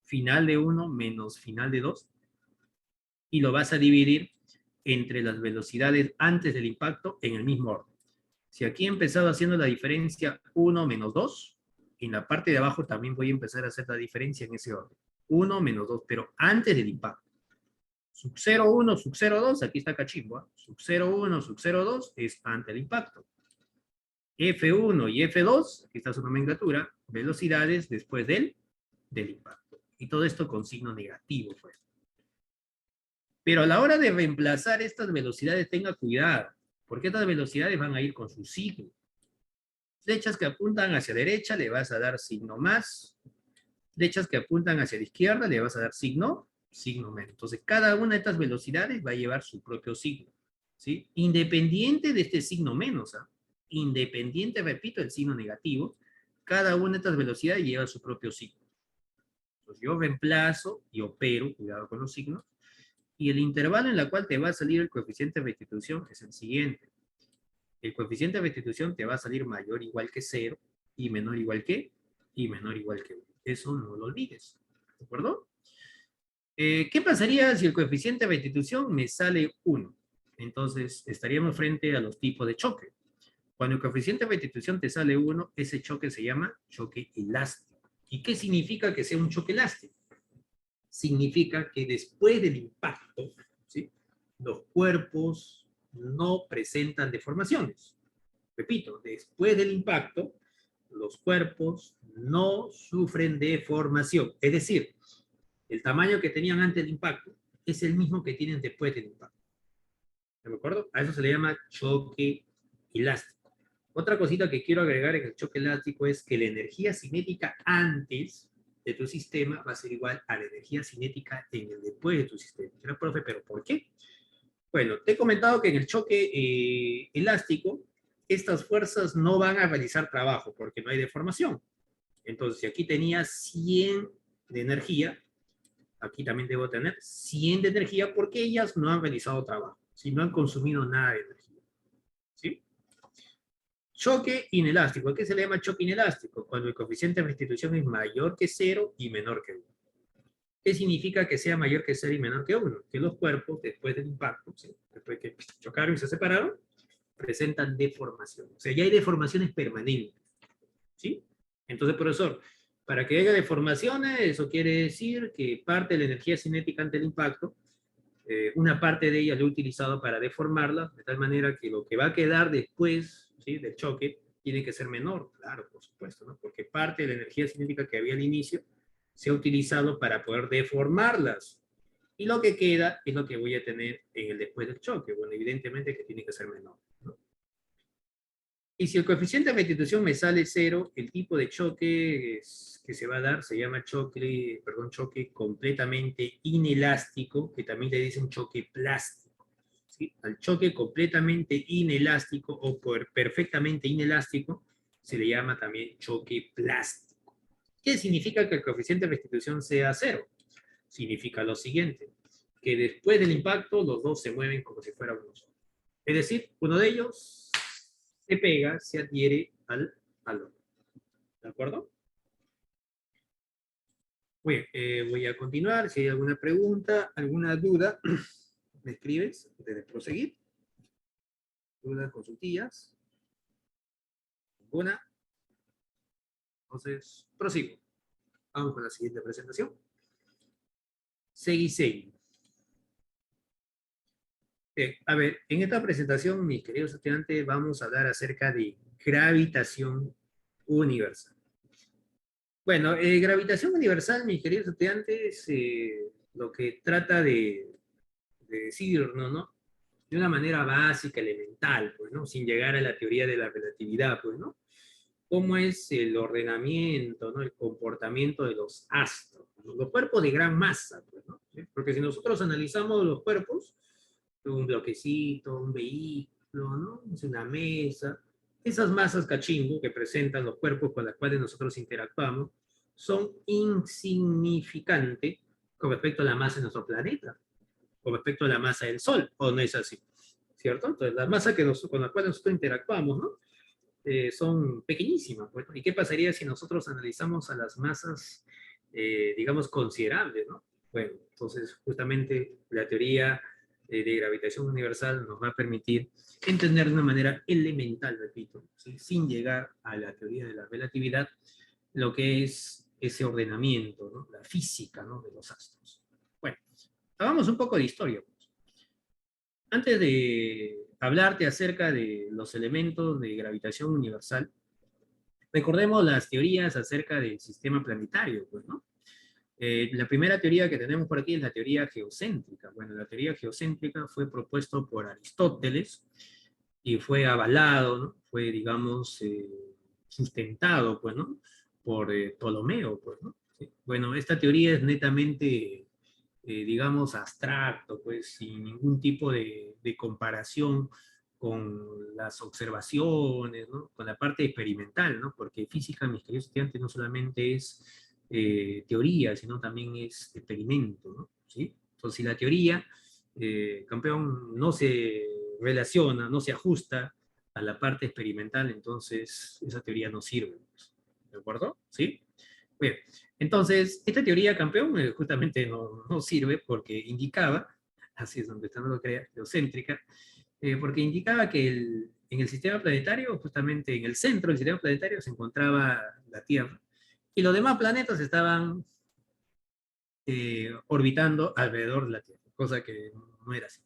Speaker 2: final de 1 menos final de 2, y lo vas a dividir entre las velocidades antes del impacto en el mismo orden. Si aquí he empezado haciendo la diferencia 1 menos 2, en la parte de abajo también voy a empezar a hacer la diferencia en ese orden. 1 menos 2, pero antes del impacto. Sub 0, 1, sub 0, 2, aquí está cachimbo. ¿Eh? Sub 0, 1, sub 0, 2 es antes del impacto. F1 y F2, aquí está su nomenclatura, velocidades después del impacto. Y todo esto con signo negativo, pues. Pero a la hora de reemplazar estas velocidades, tenga cuidado, porque estas velocidades van a ir con su signo. Flechas que apuntan hacia derecha le vas a dar signo más. Flechas que apuntan hacia la izquierda le vas a dar signo menos. Entonces, cada una de estas velocidades va a llevar su propio signo. ¿Sí? Independiente de este signo menos, ¿ah? Independiente, repito, del signo negativo, cada una de estas velocidades lleva su propio signo. Entonces, yo reemplazo y opero, cuidado con los signos, y el intervalo en el cual te va a salir el coeficiente de restitución es el siguiente. El coeficiente de restitución te va a salir mayor o igual que 0 y menor o igual que y menor o igual que 1. Eso no lo olvides. ¿De acuerdo? ¿Qué pasaría si el coeficiente de restitución me sale 1? Entonces estaríamos frente a los tipos de choque. Cuando el coeficiente de restitución te sale 1, ese choque se llama choque elástico. ¿Y qué significa que sea un choque elástico? Significa que después del impacto, ¿sí? Los cuerpos no presentan deformaciones. Repito, después del impacto, los cuerpos no sufren deformación. Es decir, el tamaño que tenían antes del impacto es el mismo que tienen después del impacto. ¿De acuerdo? A eso se le llama choque elástico. Otra cosita que quiero agregar en el choque elástico es que la energía cinética antes de tu sistema va a ser igual a la energía cinética en el después de tu sistema. ¿Pero, profe, pero por qué? Bueno, te he comentado que en el choque elástico, estas fuerzas no van a realizar trabajo porque no hay deformación. Entonces, si aquí tenía 100 de energía, aquí también debo tener 100 de energía porque ellas no han realizado trabajo, si no han consumido nada de energía. ¿Sí? Choque inelástico. ¿Qué se le llama choque inelástico? Cuando el coeficiente de restitución es mayor que 0 y menor que 1. ¿Qué significa que sea mayor que 0 y menor que 1? Que los cuerpos, después del impacto, ¿sí? Después que chocaron y se separaron, presentan deformación. O sea, ya hay deformaciones permanentes. ¿Sí? Entonces, profesor, para que haya deformaciones, eso quiere decir que parte de la energía cinética ante el impacto, una parte de ella lo he utilizado para deformarla, de tal manera que lo que va a quedar después, ¿sí?, del choque tiene que ser menor, claro, por supuesto, ¿no? Porque parte de la energía cinética que había al inicio se ha utilizado para poder deformarlas. Y lo que queda es lo que voy a tener en el después del choque. Bueno, evidentemente que tiene que ser menor, ¿no? Y si el coeficiente de restitución me sale 0, el tipo de choque que se va a dar se llama choque completamente inelástico, que también le dicen choque plástico. ¿Sí? Al choque completamente inelástico o perfectamente inelástico se le llama también choque plástico. ¿Qué significa que el coeficiente de restitución sea 0? Significa lo siguiente, que después del impacto los dos se mueven como si fuera uno solo. Es decir, uno de ellos se pega, se adhiere al otro. ¿De acuerdo? Muy bien, voy a continuar. Si hay alguna pregunta, alguna duda, me escribes antes de proseguir. Dudas, consultillas. Ninguna. Entonces, prosigo. Vamos con la siguiente presentación. Segui. A ver, en esta presentación, mis queridos estudiantes, vamos a hablar acerca de gravitación universal. Bueno, gravitación universal, mis queridos estudiantes, lo que trata de decirnos, ¿no? De una manera básica, elemental, pues, ¿no? Sin llegar a la teoría de la relatividad, pues, ¿no? Cómo es el ordenamiento, ¿no? El comportamiento de los astros, ¿no? Los cuerpos de gran masa, pues, ¿no? ¿Sí? Porque si nosotros analizamos los cuerpos, un bloquecito, un vehículo, ¿no? Una mesa, esas masas cachimbo que presentan los cuerpos con los cuales nosotros interactuamos son insignificantes con respecto a la masa de nuestro planeta, con respecto a la masa del Sol, ¿o no es así? ¿Cierto? Entonces, las masas con las cuales nosotros interactuamos, ¿no? Son pequeñísimas. Pues, ¿no? ¿Y qué pasaría si nosotros analizamos a las masas, digamos, considerables, ¿no? Bueno, entonces, justamente la teoría de gravitación universal nos va a permitir entender de una manera elemental, repito, ¿sí? Sin llegar a la teoría de la relatividad, lo que es ese ordenamiento, ¿no? La física, ¿no?, de los astros. Bueno, hagamos un poco de historia. Antes de hablarte acerca de los elementos de gravitación universal, recordemos las teorías acerca del sistema planetario, pues, ¿no? La primera teoría que tenemos por aquí es la teoría geocéntrica. Bueno, la teoría geocéntrica fue propuesto por Aristóteles y fue avalado, ¿no? Fue, digamos, sustentado, pues, ¿no?, por Ptolomeo, pues, ¿no? Sí. Bueno, esta teoría es netamente, digamos, abstracto, pues, sin ningún tipo de comparación con las observaciones, ¿no?, con la parte experimental, ¿no? Porque física, mis queridos estudiantes, no solamente es teoría, sino también es experimento, ¿no? ¿Sí? Entonces, si la teoría, campeón, no se relaciona, no se ajusta a la parte experimental, entonces esa teoría no sirve. ¿De acuerdo? ¿Sí? Bien. Entonces, esta teoría, campeón, justamente no sirve porque indicaba, así es donde está, no lo crea, geocéntrica, porque indicaba que en el sistema planetario, justamente en el centro del sistema planetario, se encontraba la Tierra, y los demás planetas estaban orbitando alrededor de la Tierra, cosa que no era así.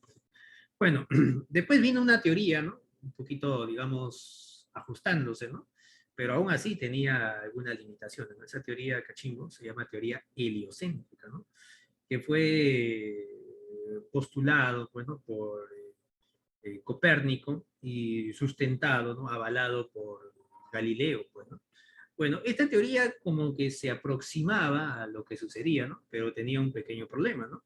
Speaker 2: Bueno, después vino una teoría, ¿no?, un poquito, digamos, ajustándose, ¿no?, pero aún así tenía algunas limitaciones, ¿no? Esa teoría, cachimbo, se llama teoría heliocéntrica, ¿no? Que fue postulado, pues, ¿no? por Copérnico y sustentado, ¿no? Avalado por Galileo, pues, ¿no? Bueno, esta teoría como que se aproximaba a lo que sucedía, ¿no? Pero tenía un pequeño problema, ¿no?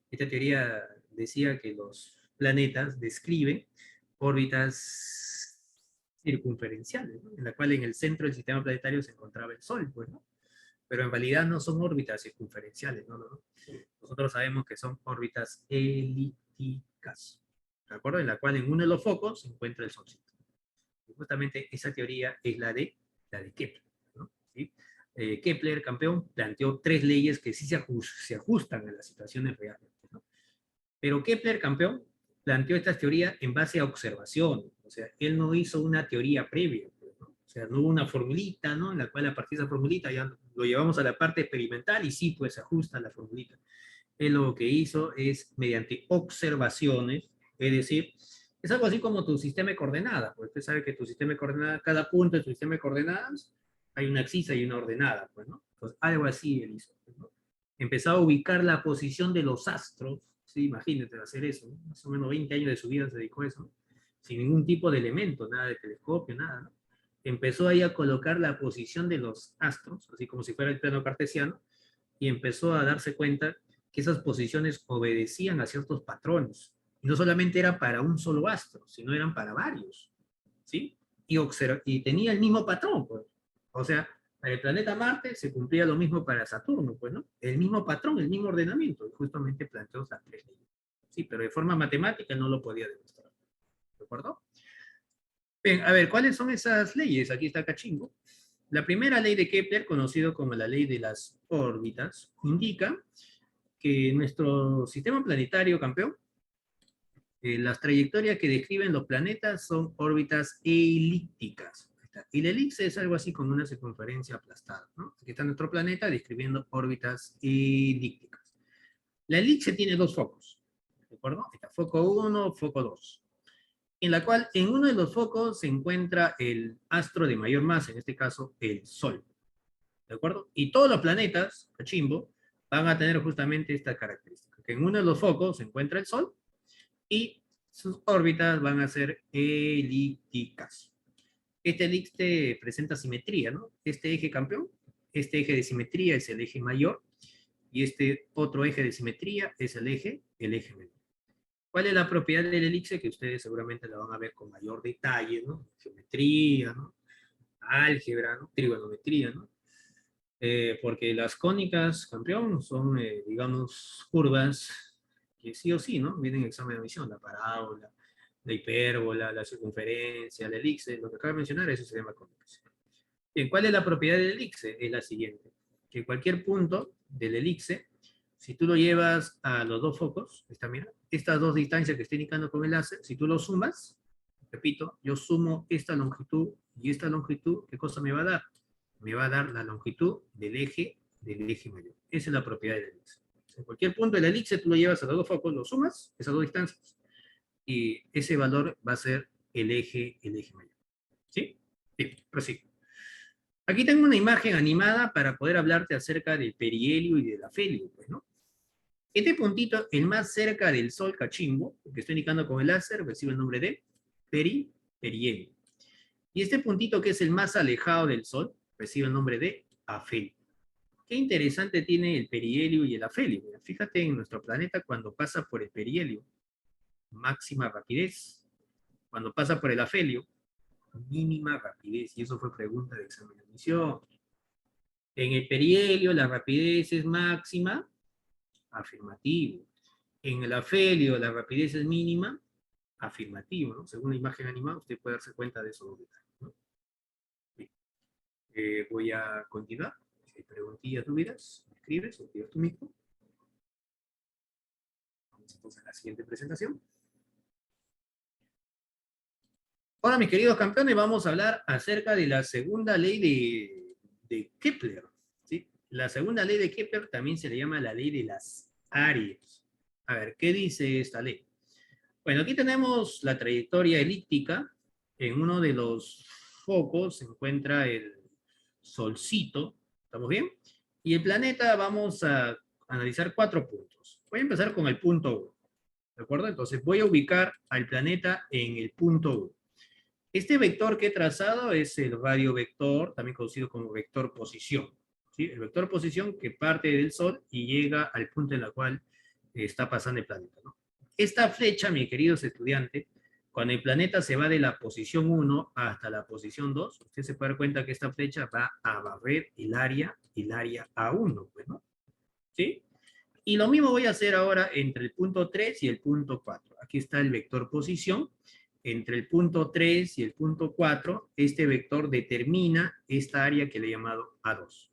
Speaker 2: Esta teoría decía que los planetas describen órbitas circunferenciales, ¿no? En la cual en el centro del sistema planetario se encontraba el Sol, pues, ¿no? Pero en realidad no son órbitas circunferenciales, ¿no? Nosotros sabemos que son órbitas elípticas, ¿de acuerdo? En la cual en uno de los focos se encuentra el Solcito. Y justamente esa teoría es la de Kepler, ¿no? ¿Sí? Kepler, campeón, planteó tres leyes que sí se ajustan a las situaciones reales, ¿no? Pero Kepler, campeón, planteó estas teorías en base a observación. O sea, él no hizo una teoría previa, ¿no? O sea, no hubo una formulita, ¿no? En la cual a partir de esa formulita ya lo llevamos a la parte experimental y sí, pues se ajusta a la formulita. Él lo que hizo es, mediante observaciones, es decir, es algo así como tu sistema de coordenadas. Pues usted sabe que tu sistema de coordenadas, cada punto de tu sistema de coordenadas, hay una axis y una ordenada, pues, ¿no? Entonces, algo así él hizo, pues, ¿no? Empezó a ubicar la posición de los astros, ¿sí? Imagínate hacer eso, ¿no? Más o menos 20 años de su vida se dedicó a eso, ¿no? Sin ningún tipo de elemento, nada de telescopio, nada, ¿no? Empezó ahí a colocar la posición de los astros, así como si fuera el plano cartesiano, y empezó a darse cuenta que esas posiciones obedecían a ciertos patrones. Y no solamente era para un solo astro, sino eran para varios, ¿sí? Y tenía el mismo patrón, pues. O sea, para el planeta Marte se cumplía lo mismo para Saturno, pues, ¿no? El mismo patrón, el mismo ordenamiento, y justamente planteó las tres leyes. Sí, pero de forma matemática no lo podía demostrar. ¿De acuerdo? Bien, a ver, ¿cuáles son esas leyes? Aquí está Cachimbo. La primera ley de Kepler, conocido como la ley de las órbitas, indica que nuestro sistema planetario, campeón, las trayectorias que describen los planetas son órbitas elípticas. Y la elipse es algo así como una circunferencia aplastada, ¿no? Aquí está nuestro planeta describiendo órbitas elípticas. La elipse tiene dos focos, ¿de acuerdo? Está foco 1, foco 2, en la cual en uno de los focos se encuentra el astro de mayor masa, en este caso el Sol, ¿de acuerdo? Y todos los planetas, cachimbo, van a tener justamente esta característica, que en uno de los focos se encuentra el Sol y sus órbitas van a ser elípticas. Este elipse presenta simetría, ¿no? Este eje, campeón, este eje de simetría es el eje mayor y este otro eje de simetría es el eje menor. ¿Cuál es la propiedad del elipse? Que ustedes seguramente la van a ver con mayor detalle, ¿no? Geometría, ¿no? Álgebra, ¿no? Trigonometría, ¿no? Porque las cónicas, campeón, son, digamos, curvas que sí o sí, ¿no? Vienen en examen de admisión, la parábola, la hipérbola, la circunferencia, la elipse, lo que acabo de mencionar, eso se llama cónicas. Bien, ¿cuál es la propiedad del elipse? Es la siguiente, que cualquier punto del elipse, si tú lo llevas a los dos focos, mira, estas dos distancias que estoy indicando con el láser, si tú lo sumas, repito, yo sumo esta longitud y esta longitud, ¿qué cosa me va a dar? Me va a dar la longitud del eje mayor. Esa es la propiedad del elipse. En cualquier punto del elipse tú lo llevas a los dos focos, lo sumas, esas dos distancias, y ese valor va a ser el eje mayor. ¿Sí? Bien, prosigo. Aquí tengo una imagen animada para poder hablarte acerca del perihelio y del afelio, pues, ¿no? Este puntito, el más cerca del Sol, cachimbo, que estoy indicando con el láser, recibe el nombre de perihelio. Y este puntito que es el más alejado del Sol, recibe el nombre de afelio. Qué interesante tiene el perihelio y el afelio. Fíjate en nuestro planeta cuando pasa por el perihelio, máxima rapidez. Cuando pasa por el afelio, mínima rapidez. Y eso fue pregunta de examen de admisión. En el perihelio la rapidez es máxima, afirmativo. En el afelio la rapidez es mínima, afirmativo, ¿no? Según la imagen animada usted puede darse cuenta de esos detalles, ¿no? Bien. Voy a continuar. Si hay preguntillas, dudas, me escribes o pides tú mismo. Vamos entonces a la siguiente presentación. Ahora, mis queridos campeones, vamos a hablar acerca de la segunda ley de Kepler, ¿sí? La segunda ley de Kepler también se le llama la ley de las áreas. A ver, ¿qué dice esta ley? Bueno, aquí tenemos la trayectoria elíptica en uno de los focos se encuentra el solcito, ¿estamos bien? Y el planeta vamos a analizar 4 puntos. Voy a empezar con el punto 1, ¿de acuerdo? Entonces voy a ubicar al planeta en el punto 1. Este vector que he trazado es el radiovector, también conocido como vector posición, ¿sí? El vector posición que parte del Sol y llega al punto en el cual está pasando el planeta, ¿no? Esta flecha, mis queridos estudiantes, cuando el planeta se va de la posición 1 hasta la posición 2, usted se puede dar cuenta que esta flecha va a barrer el área A1, pues, ¿no? ¿Sí? Y lo mismo voy a hacer ahora entre el punto 3 y el punto 4. Aquí está el vector posición. Entre el punto 3 y el punto 4, este vector determina esta área que le he llamado A2.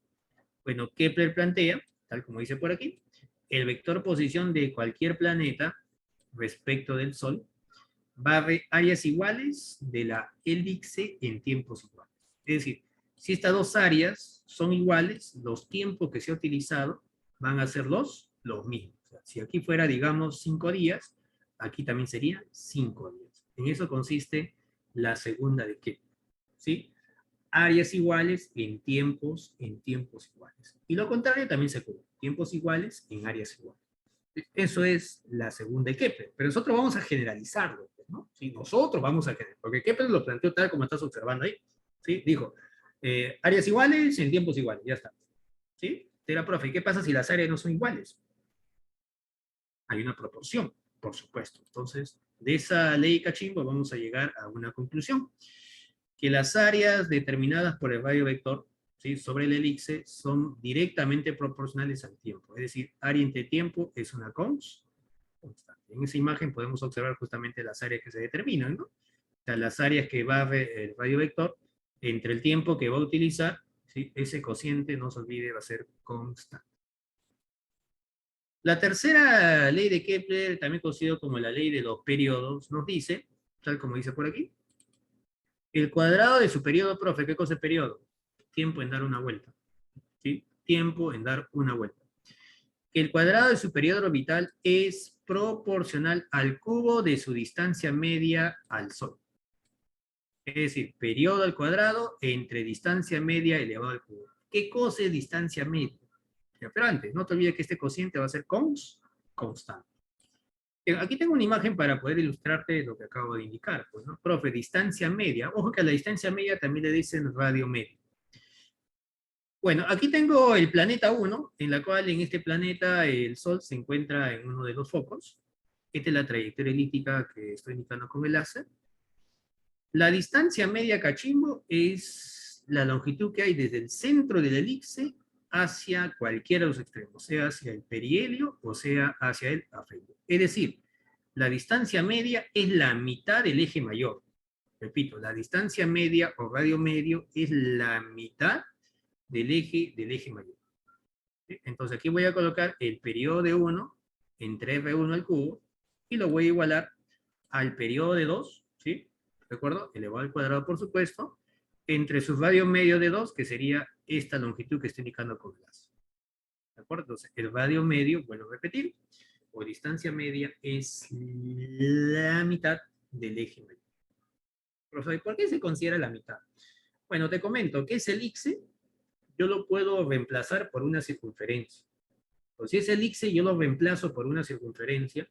Speaker 2: Bueno, Kepler plantea, tal como dice por aquí, el vector posición de cualquier planeta respecto del Sol barre áreas iguales de la elipse en tiempos iguales. Es decir, si estas dos áreas son iguales, los tiempos que se ha utilizado van a ser los mismos. O sea, si aquí fuera, digamos, 5 días, aquí también sería 5 días. En eso consiste la segunda de Kepler, ¿sí? Áreas iguales en tiempos iguales. Y lo contrario también se cumple, tiempos iguales en áreas iguales. Eso es la segunda de Kepler, pero nosotros vamos a generalizarlo, ¿no? Sí, nosotros vamos a generalizar, porque Kepler lo planteó tal como estás observando ahí, ¿sí? Dijo, áreas iguales en tiempos iguales, ya está, ¿sí? Era, profe, ¿y qué pasa si las áreas no son iguales? Hay una proporción, por supuesto. Entonces, de esa ley cachimbo vamos a llegar a una conclusión, que las áreas determinadas por el radiovector, ¿sí?, sobre el elipse son directamente proporcionales al tiempo. Es decir, área entre tiempo es una constante. En esa imagen podemos observar justamente las áreas que se determinan, ¿no? O sea, las áreas que va el radiovector entre el tiempo que va a utilizar, ¿sí?, ese cociente, no se olvide, va a ser constante. La tercera ley de Kepler, también conocido como la ley de los periodos, nos dice, tal como dice por aquí, el cuadrado de su periodo, profe, ¿qué cosa es periodo? Tiempo en dar una vuelta, ¿sí? Tiempo en dar una vuelta. El cuadrado de su periodo orbital es proporcional al cubo de su distancia media al Sol. Es decir, periodo al cuadrado entre distancia media elevado al cubo. ¿Qué cosa es distancia media? Pero antes, no te olvides que este cociente va a ser constante. Aquí tengo una imagen para poder ilustrarte lo que acabo de indicar, pues, ¿no? Profe, distancia media. Ojo que a la distancia media también le dicen radio medio. Bueno, aquí tengo el planeta 1, en la cual en este planeta el Sol se encuentra en uno de los focos. Esta es la trayectoria elíptica que estoy indicando con el láser. La distancia media cachimbo es la longitud que hay desde el centro del elipse hacia cualquiera de los extremos, sea hacia el perihelio o sea hacia el afelio. Es decir, la distancia media es la mitad del eje mayor. Repito, la distancia media o radio medio es la mitad del eje mayor. ¿Sí? Entonces aquí voy a colocar el periodo de 1 entre R1 al cubo y lo voy a igualar al periodo de 2, ¿sí? ¿De acuerdo? Elevado al cuadrado, por supuesto, entre su radio medio de 2, que sería esta longitud que estoy indicando con el láser. ¿De acuerdo? Entonces, el radio medio, vuelvo a repetir, o distancia media es la mitad del eje medio. Profesor, ¿por qué se considera la mitad? Bueno, te comento que ese elipse yo lo puedo reemplazar por una circunferencia. Entonces, si ese elipse yo lo reemplazo por una circunferencia,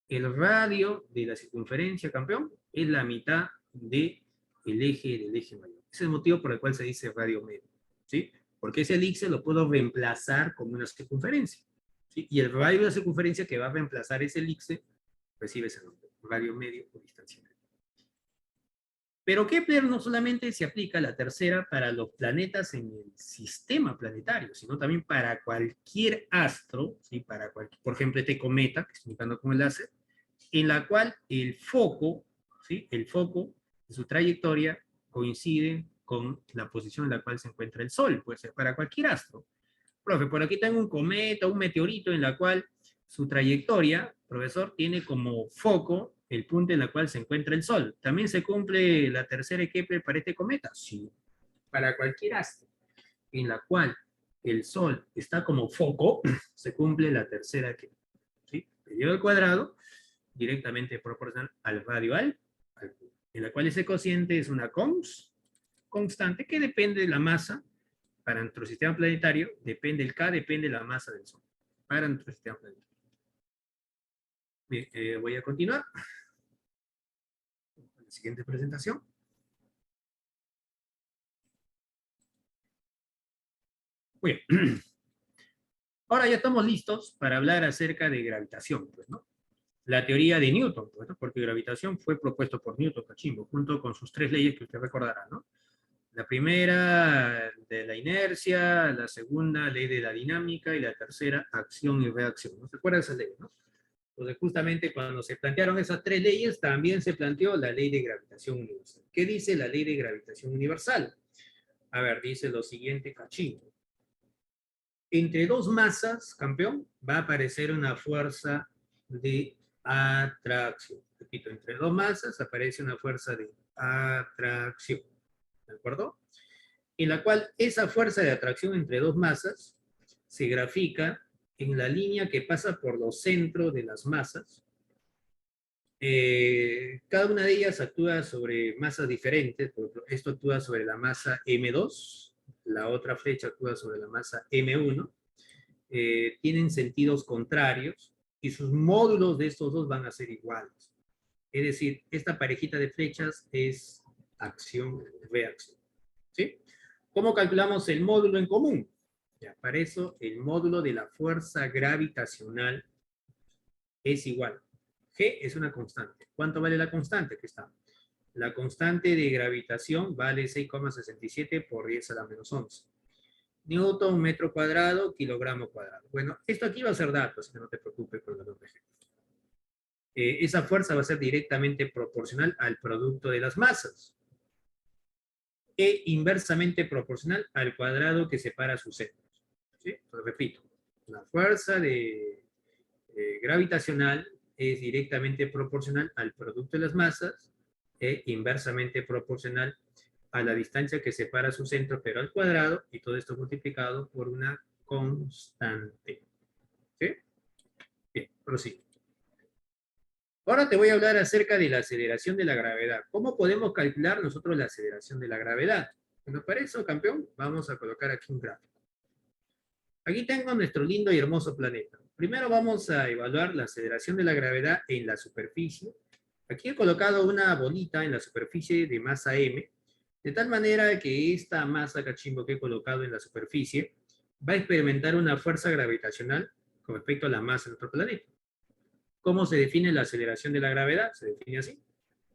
Speaker 2: el radio de la circunferencia, campeón, es la mitad del eje mayor. Ese es el motivo por el cual se dice radio medio, ¿sí? Porque ese elipse lo puedo reemplazar como una circunferencia, ¿sí? Y el radio de la circunferencia que va a reemplazar ese elipse recibe ese nombre, radio medio o distancia media. Pero Kepler no solamente se aplica a la tercera para los planetas en el sistema planetario, sino también para cualquier astro, ¿sí? Para por ejemplo, este cometa, que estoy indicando con el láser, en la cual el foco, ¿sí?, el foco de su trayectoria coincide con la posición en la cual se encuentra el Sol, puede ser para cualquier astro. Profe, por aquí tengo un cometa, un meteorito en la cual su trayectoria, profesor, tiene como foco el punto en el cual se encuentra el Sol. ¿También se cumple la tercera Kepler para este cometa? Sí. Para cualquier astro en la cual el Sol está como foco, se cumple la tercera Kepler, ¿sí? Periodo al cuadrado, directamente proporcional al radio al cubo, en la cual ese cociente es una constante. constante que depende de la masa. Para nuestro sistema planetario, depende el K, depende de la masa del Sol. Para nuestro sistema planetario. Bien, voy a continuar. La siguiente presentación. Muy bien. Ahora ya estamos listos para hablar acerca de gravitación, pues, ¿no? La teoría de Newton, pues, ¿no? Porque gravitación fue propuesto por Newton, cachimbo, junto con sus 3 leyes que usted recordará, ¿no? La primera, de la inercia, la segunda, ley de la dinámica, y la tercera, acción y reacción. ¿No se acuerdan de esas leyes, no? Entonces, justamente cuando se plantearon esas 3 leyes, también se planteó la ley de gravitación universal. ¿Qué dice la ley de gravitación universal? A ver, dice lo siguiente, cachimbo. Entre dos masas, campeón, va a aparecer una fuerza de atracción. Repito, entre dos masas aparece una fuerza de atracción. ¿De acuerdo? En la cual esa fuerza de atracción entre dos masas se grafica en la línea que pasa por los centros de las masas. Cada una de ellas actúa sobre masas diferentes. Por ejemplo, esto actúa sobre la masa M2, la otra flecha actúa sobre la masa M1. Tienen sentidos contrarios y sus módulos de estos dos van a ser iguales. Es decir, esta parejita de flechas es acción-reacción. ¿Sí? ¿Cómo calculamos el módulo en común? Ya, para eso, el módulo de la fuerza gravitacional es igual. G es una constante. ¿Cuánto vale la constante? Aquí está. La constante de gravitación vale 6,67 por 10 a la menos 11. Newton, metro cuadrado, kilogramo cuadrado. Bueno, esto aquí va a ser datos, así que no te preocupes por los ejemplos. Esa fuerza va a ser directamente proporcional al producto de las masas e inversamente proporcional al cuadrado que separa sus centros. ¿Sí? Entonces, repito, la fuerza gravitacional es directamente proporcional al producto de las masas e inversamente proporcional a la distancia que separa su centro, pero al cuadrado, y todo esto multiplicado por una constante. ¿Sí? Bien, prosigo. Ahora te voy a hablar acerca de la aceleración de la gravedad. ¿Cómo podemos calcular nosotros la aceleración de la gravedad? Bueno, para eso, campeón, vamos a colocar aquí un gráfico. Aquí tengo nuestro lindo y hermoso planeta. Primero vamos a evaluar la aceleración de la gravedad en la superficie. Aquí he colocado una bolita en la superficie de masa m, de tal manera que esta masa cachimbo que he colocado en la superficie va a experimentar una fuerza gravitacional con respecto a la masa de nuestro planeta. ¿Cómo se define la aceleración de la gravedad? Se define así.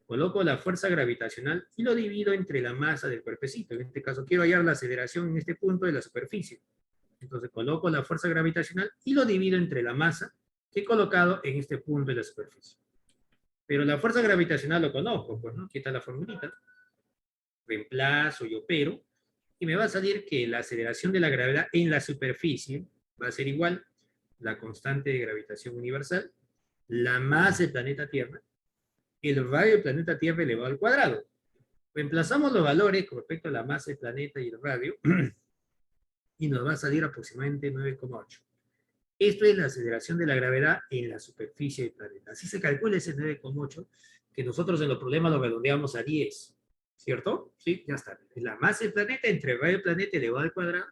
Speaker 2: Coloco la fuerza gravitacional y lo divido entre la masa del cuerpecito. En este caso quiero hallar la aceleración en este punto de la superficie. Entonces coloco la fuerza gravitacional y lo divido entre la masa que he colocado en este punto de la superficie. Pero la fuerza gravitacional lo conozco, pues, ¿no? Aquí está la formulita. Reemplazo y opero. Y me va a salir que la aceleración de la gravedad en la superficie va a ser igual la constante de gravitación universal, la masa del planeta Tierra, el radio del planeta Tierra elevado al cuadrado. Reemplazamos los valores con respecto a la masa del planeta y el radio y nos va a salir aproximadamente 9,8. Esto es la aceleración de la gravedad en la superficie del planeta. Así se calcula ese 9,8, que nosotros en los problemas lo redondeamos a 10. ¿Cierto? Sí, ya está. La masa del planeta entre el radio del planeta elevado al cuadrado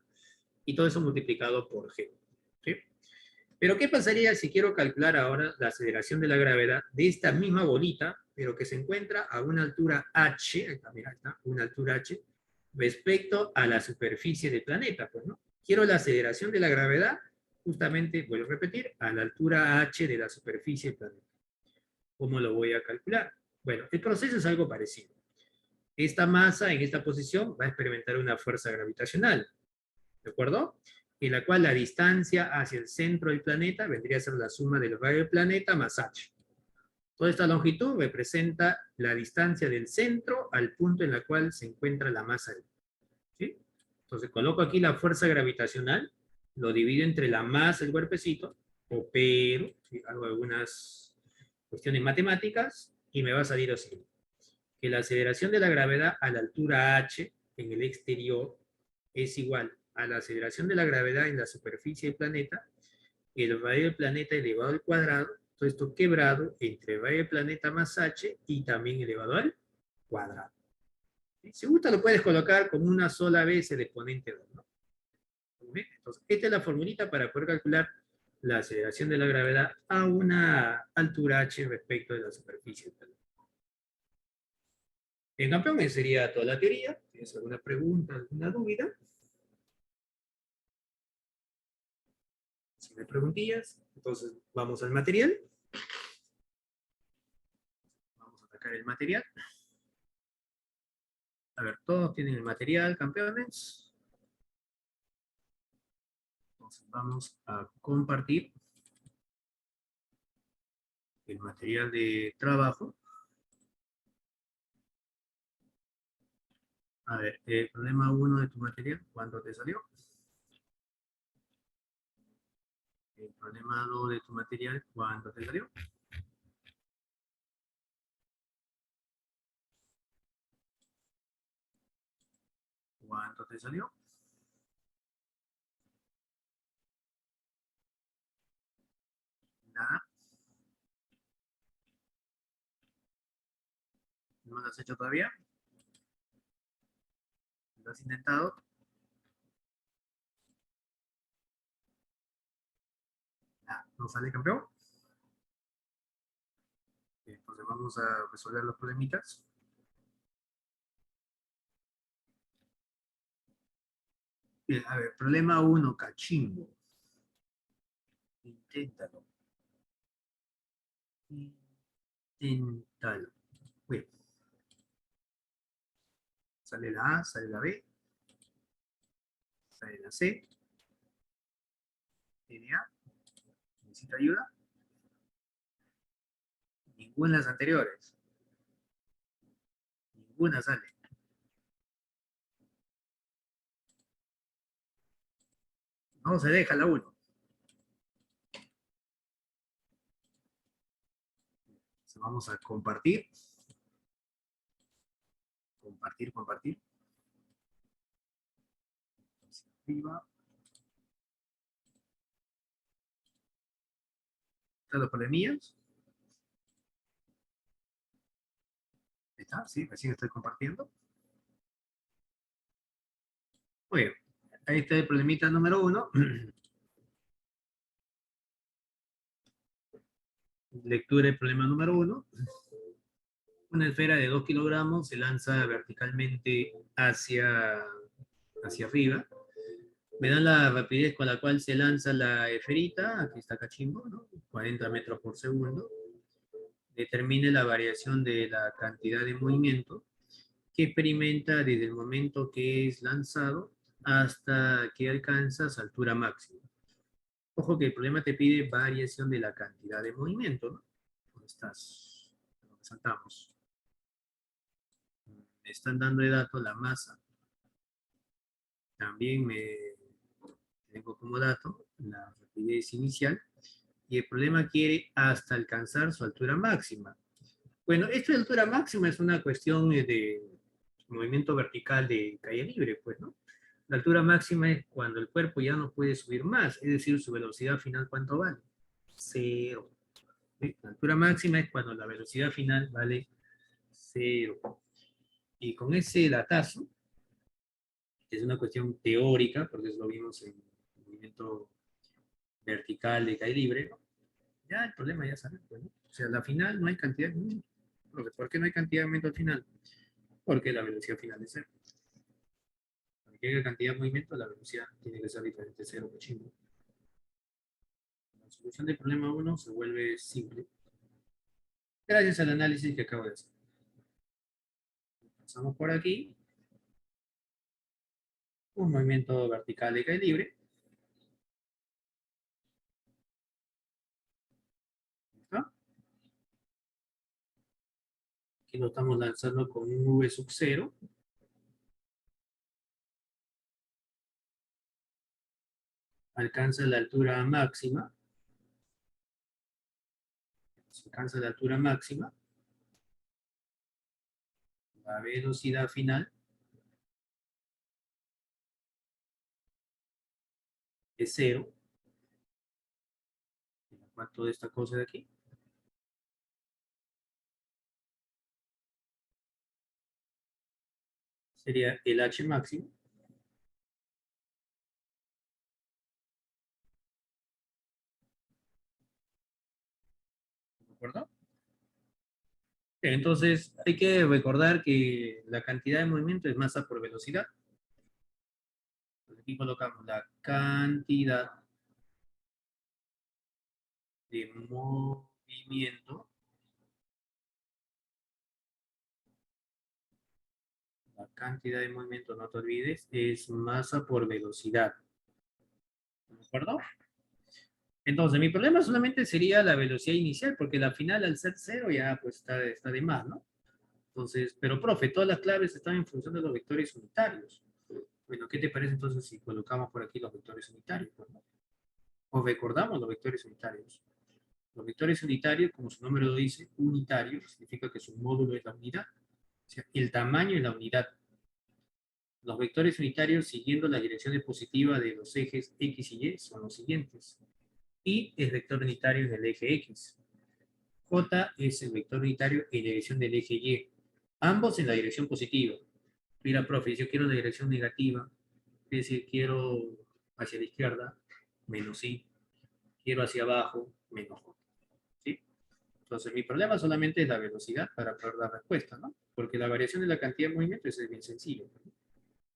Speaker 2: y todo eso multiplicado por G. ¿Sí? Pero ¿qué pasaría si quiero calcular ahora la aceleración de la gravedad de esta misma bolita, pero que se encuentra a una altura h, mira, está, una altura h, respecto a la superficie del planeta? Pues, ¿no? Quiero la aceleración de la gravedad, justamente, voy a repetir, a la altura h de la superficie del planeta. ¿Cómo lo voy a calcular? Bueno, el proceso es algo parecido. Esta masa en esta posición va a experimentar una fuerza gravitacional, ¿de acuerdo? En la cual la distancia hacia el centro del planeta vendría a ser la suma del radio del planeta más h. Toda esta longitud representa la distancia del centro al punto en la cual se encuentra la masa. ¿Sí? Entonces coloco aquí la fuerza gravitacional, lo divido entre la masa del cuerpecito, opero, ¿sí? Hago algunas cuestiones matemáticas y me va a salir así. Que la aceleración de la gravedad a la altura h en el exterior es igual a la aceleración de la gravedad en la superficie del planeta, el radio del planeta elevado al cuadrado, todo esto quebrado entre el radio del planeta más h y también elevado al cuadrado. Si gusta lo puedes colocar con una sola vez el exponente 2, ¿no? Entonces, esta es la formulita para poder calcular la aceleración de la gravedad a una altura h respecto de la superficie. En campeón, esa sería toda la teoría. ¿Tienes alguna pregunta, alguna duda? Si me preguntillas, entonces vamos al material. Vamos a atacar el material. A ver, todos tienen el material, campeones. Entonces vamos a compartir el material de trabajo. A ver, el problema 1 de tu material, ¿cuánto te salió? El problema 2 de tu material, ¿cuánto te salió? ¿Cuánto te salió? Nada. ¿No lo has hecho todavía? ¿Lo has intentado? Nada. ¿No sale campeón? Entonces vamos a resolver los problemitas. Bien, a ver, problema 1, cachimbo. Inténtalo. Inténtalo. Bien. Sale la A, sale la B, sale la C. Tiene A. ¿Necesita ayuda? Ninguna de las anteriores. Ninguna sale. No se deja la 1. Vamos a compartir. Compartir, compartir. Arriba. ¿Están los problemillas? ¿Está? Sí, recién estoy compartiendo. Muy bien. Ahí está el problemita número 1. Lectura del problema número 1. Una esfera de 2 kilogramos se lanza verticalmente hacia arriba. Me dan la rapidez con la cual se lanza la esferita. Aquí está cachimbo, ¿no? 40 metros por segundo. Determine la variación de la cantidad de movimiento que experimenta desde el momento que es lanzado hasta que alcanza su altura máxima. Ojo que el problema te pide variación de la cantidad de movimiento, ¿no? ¿Dónde estás? Saltamos. Me están dando de dato la masa. También me tengo como dato la rapidez inicial. Y el problema quiere hasta alcanzar su altura máxima. Bueno, esto de altura máxima es una cuestión de movimiento vertical de caída libre, pues, ¿no? La altura máxima es cuando el cuerpo ya no puede subir más, es decir, su velocidad final, ¿cuánto vale? 0. ¿Sí? La altura máxima es cuando la velocidad final vale 0. Y con ese datazo, que es una cuestión teórica, porque eso lo vimos en el movimiento vertical de caída libre, ¿no? Ya el problema ya saben, pues, ¿no? O sea, la final no hay cantidad de movimiento. ¿Por qué no hay cantidad de movimiento al final? Porque la velocidad final es 0. Para que haya cantidad de movimiento, la velocidad tiene que ser diferente de 0, cachimbo. La solución del problema 1 se vuelve simple gracias al análisis que acabo de hacer. Pasamos por aquí. Un movimiento vertical de caída libre. ¿Está? Aquí lo estamos lanzando con un V sub 0. Alcanza la altura máxima. Se alcanza la altura máxima. La velocidad final es 0. ¿Cuánto de esta cosa de aquí? sería el H máximo. ¿De acuerdo? Entonces, hay que recordar que la cantidad de movimiento es masa por velocidad. Entonces, aquí colocamos la cantidad de movimiento. La cantidad de movimiento, no te olvides, es masa por velocidad. ¿De acuerdo? Entonces, mi problema solamente sería la velocidad inicial, porque la final al ser cero ya pues está de más, ¿no? Entonces, pero profe, todas las claves están en función de los vectores unitarios. Bueno, ¿qué te parece entonces si colocamos por aquí los vectores unitarios? Pues, ¿no? O recordamos los vectores unitarios. Los vectores unitarios, como su nombre lo dice, unitario, significa que su módulo es la unidad. O sea, el tamaño es la unidad. Los vectores unitarios, siguiendo las direcciones positivas de los ejes X y Y, son los siguientes. Y es vector unitario en el eje X. J es el vector unitario en dirección del eje Y. Ambos en la dirección positiva. Mira, profe, yo quiero la dirección negativa, es decir, quiero hacia la izquierda, menos I. Quiero hacia abajo, menos J. ¿Sí? Entonces, mi problema solamente es la velocidad para poder dar respuesta, ¿no? Porque la variación de la cantidad de movimiento es bien sencillo. ¿No?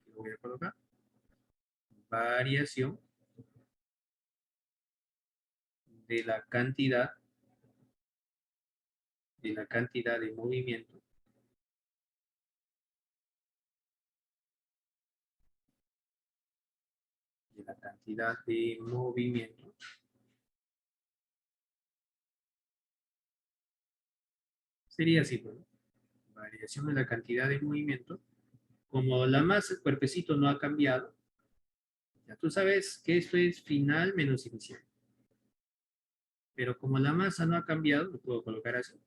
Speaker 2: Lo voy a colocar. Variación de la cantidad de movimiento de la cantidad de movimiento sería así, pues, ¿no? Variación de la cantidad de movimiento. Como la masa del cuerpecito no ha cambiado, ya tú sabes que esto es final menos inicial. Pero como la masa no ha cambiado, lo puedo colocar así.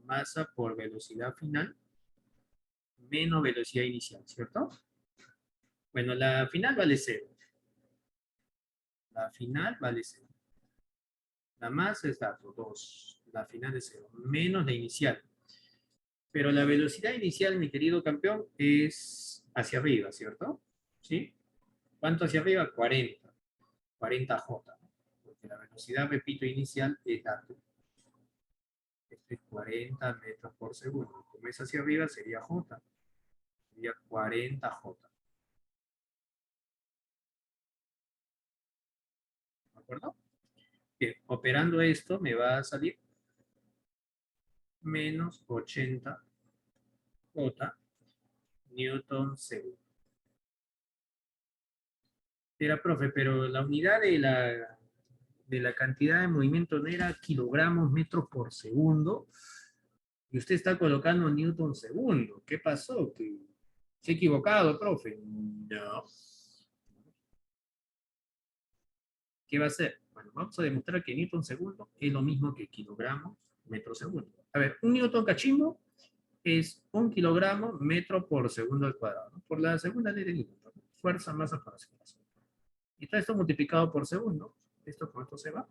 Speaker 2: Masa por velocidad final menos velocidad inicial, ¿cierto? Bueno, la final vale 0. La final vale 0. La masa es dato 2. La final es 0. Menos la inicial. Pero la velocidad inicial, mi querido campeón, es hacia arriba, ¿cierto? ¿Sí? ¿Cuánto hacia arriba? 40. 40J. Porque la velocidad, repito, inicial es dato. Este es 40 metros por segundo. Como es hacia arriba, sería J. Sería 40J. ¿De acuerdo? Bien, operando esto me va a salir menos 80J Newton segundo. Era, profe, pero la unidad de la cantidad de movimiento no era kilogramos metros por segundo. Y usted está colocando Newton segundo. ¿Qué pasó? ¿Que se ha equivocado, profe? No. ¿Qué va a hacer? Bueno, vamos a demostrar que Newton segundo es lo mismo que kilogramos metro segundo. A ver, un Newton cachimbo es 1 kilogramo metro por segundo al cuadrado, ¿no? Por la segunda ley de Newton, ¿no? Fuerza, masa por aceleración. Y todo esto multiplicado por segundo, esto con esto se va.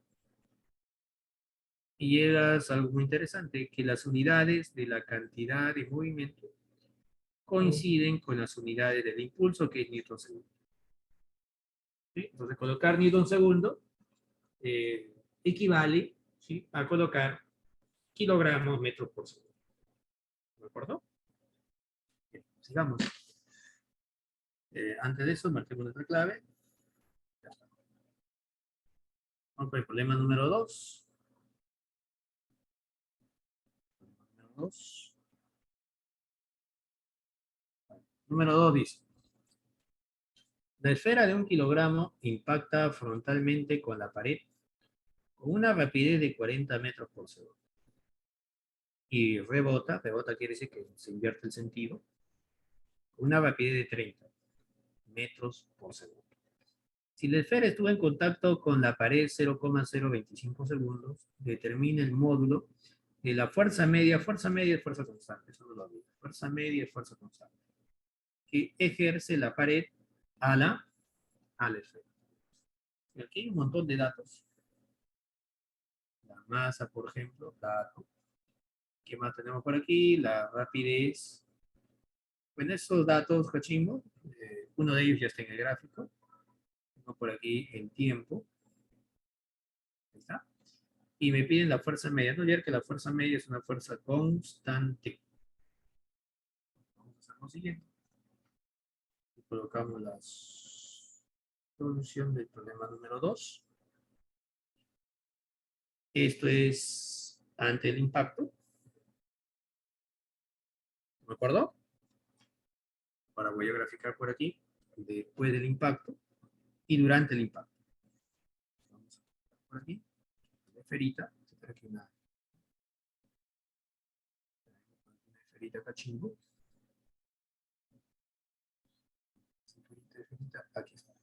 Speaker 2: Y llegas a algo muy interesante, que las unidades de la cantidad de movimiento coinciden con las unidades del impulso, que es Newton segundo. ¿Sí? Entonces, colocar Newton segundo equivale, ¿sí?, a colocar kilogramos metros por segundo. ¿De acuerdo? Bien, sigamos. Antes de eso, marquemos nuestra clave. Ya está. Vamos con el problema número 2. Número 2. Número 2 dice: la esfera de 1 kilogramo impacta frontalmente con la pared con una rapidez de 40 metros por segundo. Y rebota quiere decir que se invierte el sentido, con una rapidez de 30 metros por segundo. Si la esfera estuvo en contacto con la pared 0,025 segundos, determina el módulo de la fuerza media es fuerza constante, eso no lo olvido, fuerza media es fuerza constante, que ejerce la pared a la esfera. Y aquí hay un montón de datos. La masa, por ejemplo, dato. ¿Qué más tenemos por aquí? La rapidez, Bueno, esos datos, Cachimbo, uno de ellos ya está en el gráfico. Tengo por aquí el tiempo. Ahí está. Y me piden la fuerza media. No olvidar que la fuerza media es una fuerza constante. Vamos a hacer lo siguiente. Y colocamos la solución del problema número 2. Esto es ante el impacto. ¿De acuerdo? Ahora voy a graficar por aquí, después del impacto y durante el impacto. Vamos a por aquí, una esferita, por aquí una esferita cachimbo. Esferita, aquí está.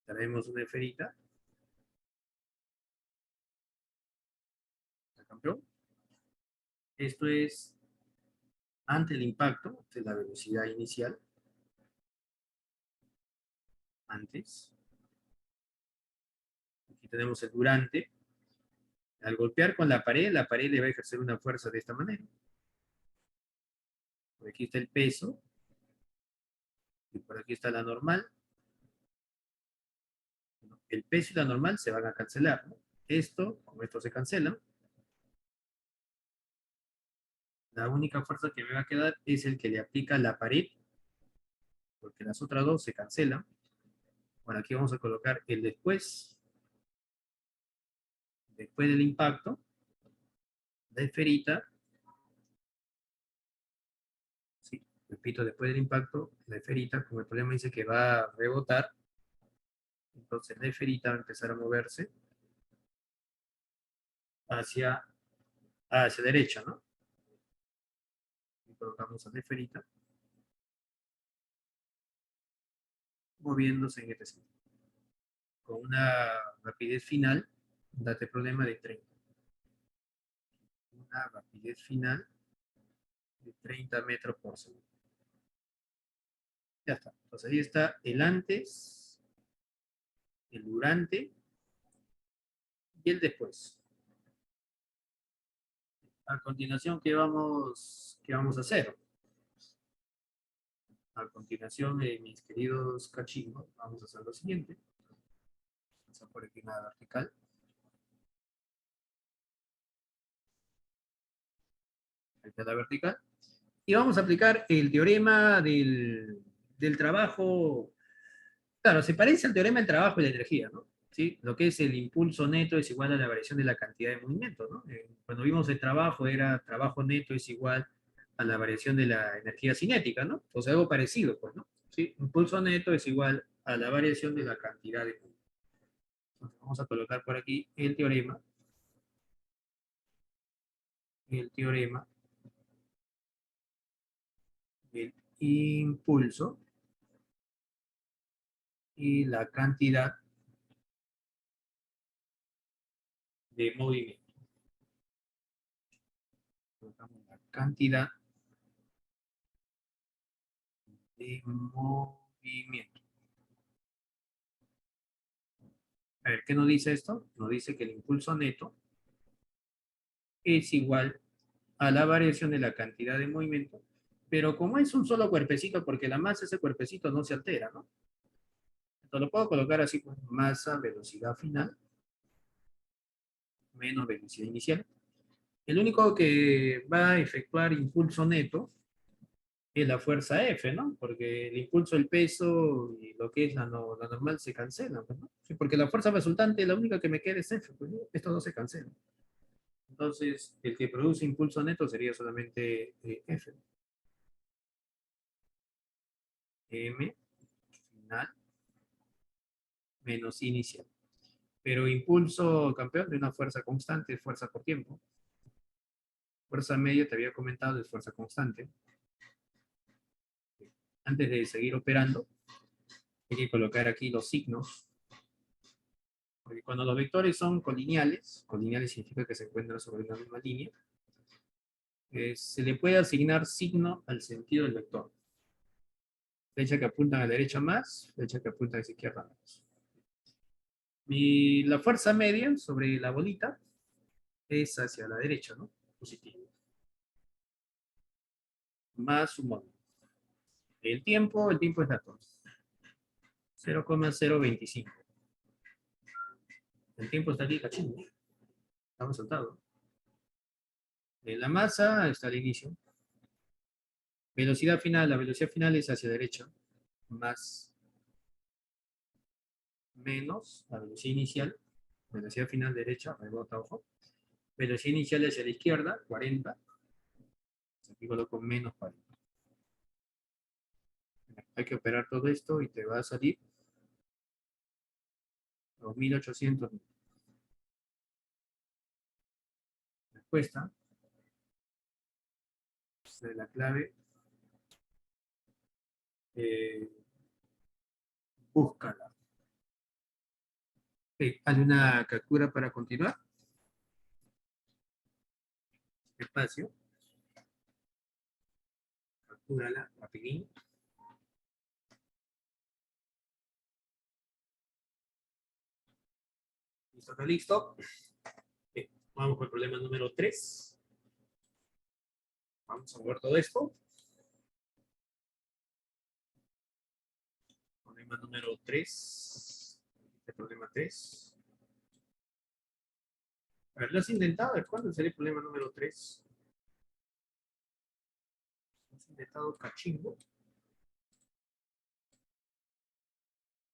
Speaker 2: Traemos una esferita. ¿Está campeón? Esto es ante el impacto, esta es la velocidad inicial. Antes. Aquí tenemos el durante. Al golpear con la pared le va a ejercer una fuerza de esta manera. Por aquí está el peso. Y por aquí está la normal. El peso y la normal se van a cancelar, ¿no? Esto, con esto se cancela. La única fuerza que me va a quedar es el que le aplica la pared, porque las otras dos se cancelan. Bueno, aquí vamos a colocar el después del impacto, la esferita, sí, repito, después del impacto, la esferita, como el problema dice que va a rebotar, entonces la esferita va a empezar a moverse hacia, hacia derecha, ¿no? Y colocamos a la esferita, moviéndose en este sentido. Con una rapidez final, date problema de 30. Una rapidez final de 30 metros por segundo. Ya está. Entonces ahí está el antes, el durante y el después. A continuación, ¿qué vamos a hacer? A continuación, mis queridos cachimbos, vamos a hacer lo siguiente. Vamos a poner aquí una vertical. Ahí está la vertical. Y vamos a aplicar el teorema del trabajo. Claro, se parece al teorema del trabajo y la energía, ¿no? ¿Sí? Lo que es el impulso neto es igual a la variación de la cantidad de movimiento, ¿no? Cuando vimos el trabajo, era trabajo neto es igual a la variación de la energía cinética, ¿no? O sea, algo parecido, pues, ¿no? ¿Sí? Impulso neto es igual a la variación de la cantidad de movimiento. Entonces, vamos a colocar por aquí el teorema del impulso y la cantidad de movimiento. Colocamos la cantidad de movimiento. A ver, ¿qué nos dice esto? Nos dice que el impulso neto es igual a la variación de la cantidad de movimiento, pero como es un solo cuerpecito, porque la masa de ese cuerpecito no se altera, ¿no? Entonces lo puedo colocar así, pues, masa, velocidad final, menos velocidad inicial. El único que va a efectuar impulso neto es la fuerza F, ¿no? Porque el impulso, el peso y lo que es la normal se cancelan, pues, ¿no? Sí, porque la fuerza resultante, la única que me queda es F, pues, ¿no? Estos dos se cancelan. Entonces, el que produce impulso neto sería solamente F. M final menos inicial. Pero impulso, campeón, de una fuerza constante, fuerza por tiempo. Fuerza media, te había comentado, es fuerza constante. Antes de seguir operando, hay que colocar aquí los signos. Porque cuando los vectores son colineales significa que se encuentran sobre una misma línea, se le puede asignar signo al sentido del vector. Flecha que apuntan a la derecha más, flecha que apuntan a la izquierda menos. Y la fuerza media sobre la bolita es hacia la derecha, ¿no? Positivo. más su módulo. El tiempo es la torre. 0,025. El tiempo está aquí, cachín. Estamos saltados. La masa está al inicio. Velocidad final, la velocidad final es hacia derecha, más menos la velocidad inicial, velocidad final derecha, rebota, ojo. Velocidad inicial hacia la izquierda, 40. Aquí coloco menos 40. Hay que operar todo esto y te va a salir 2800. Respuesta de la clave. Búscala. Hazle una captura para continuar. Espacio. Captúrala, rapidín. ¿Listo? ¿Está listo? Vamos con el problema número 3. Vamos a mover todo esto. Problema número 3. El problema 3. A ver, ¿lo has intentado? ¿Cuándo sería el problema número 3? ¿Has intentado cachimbo?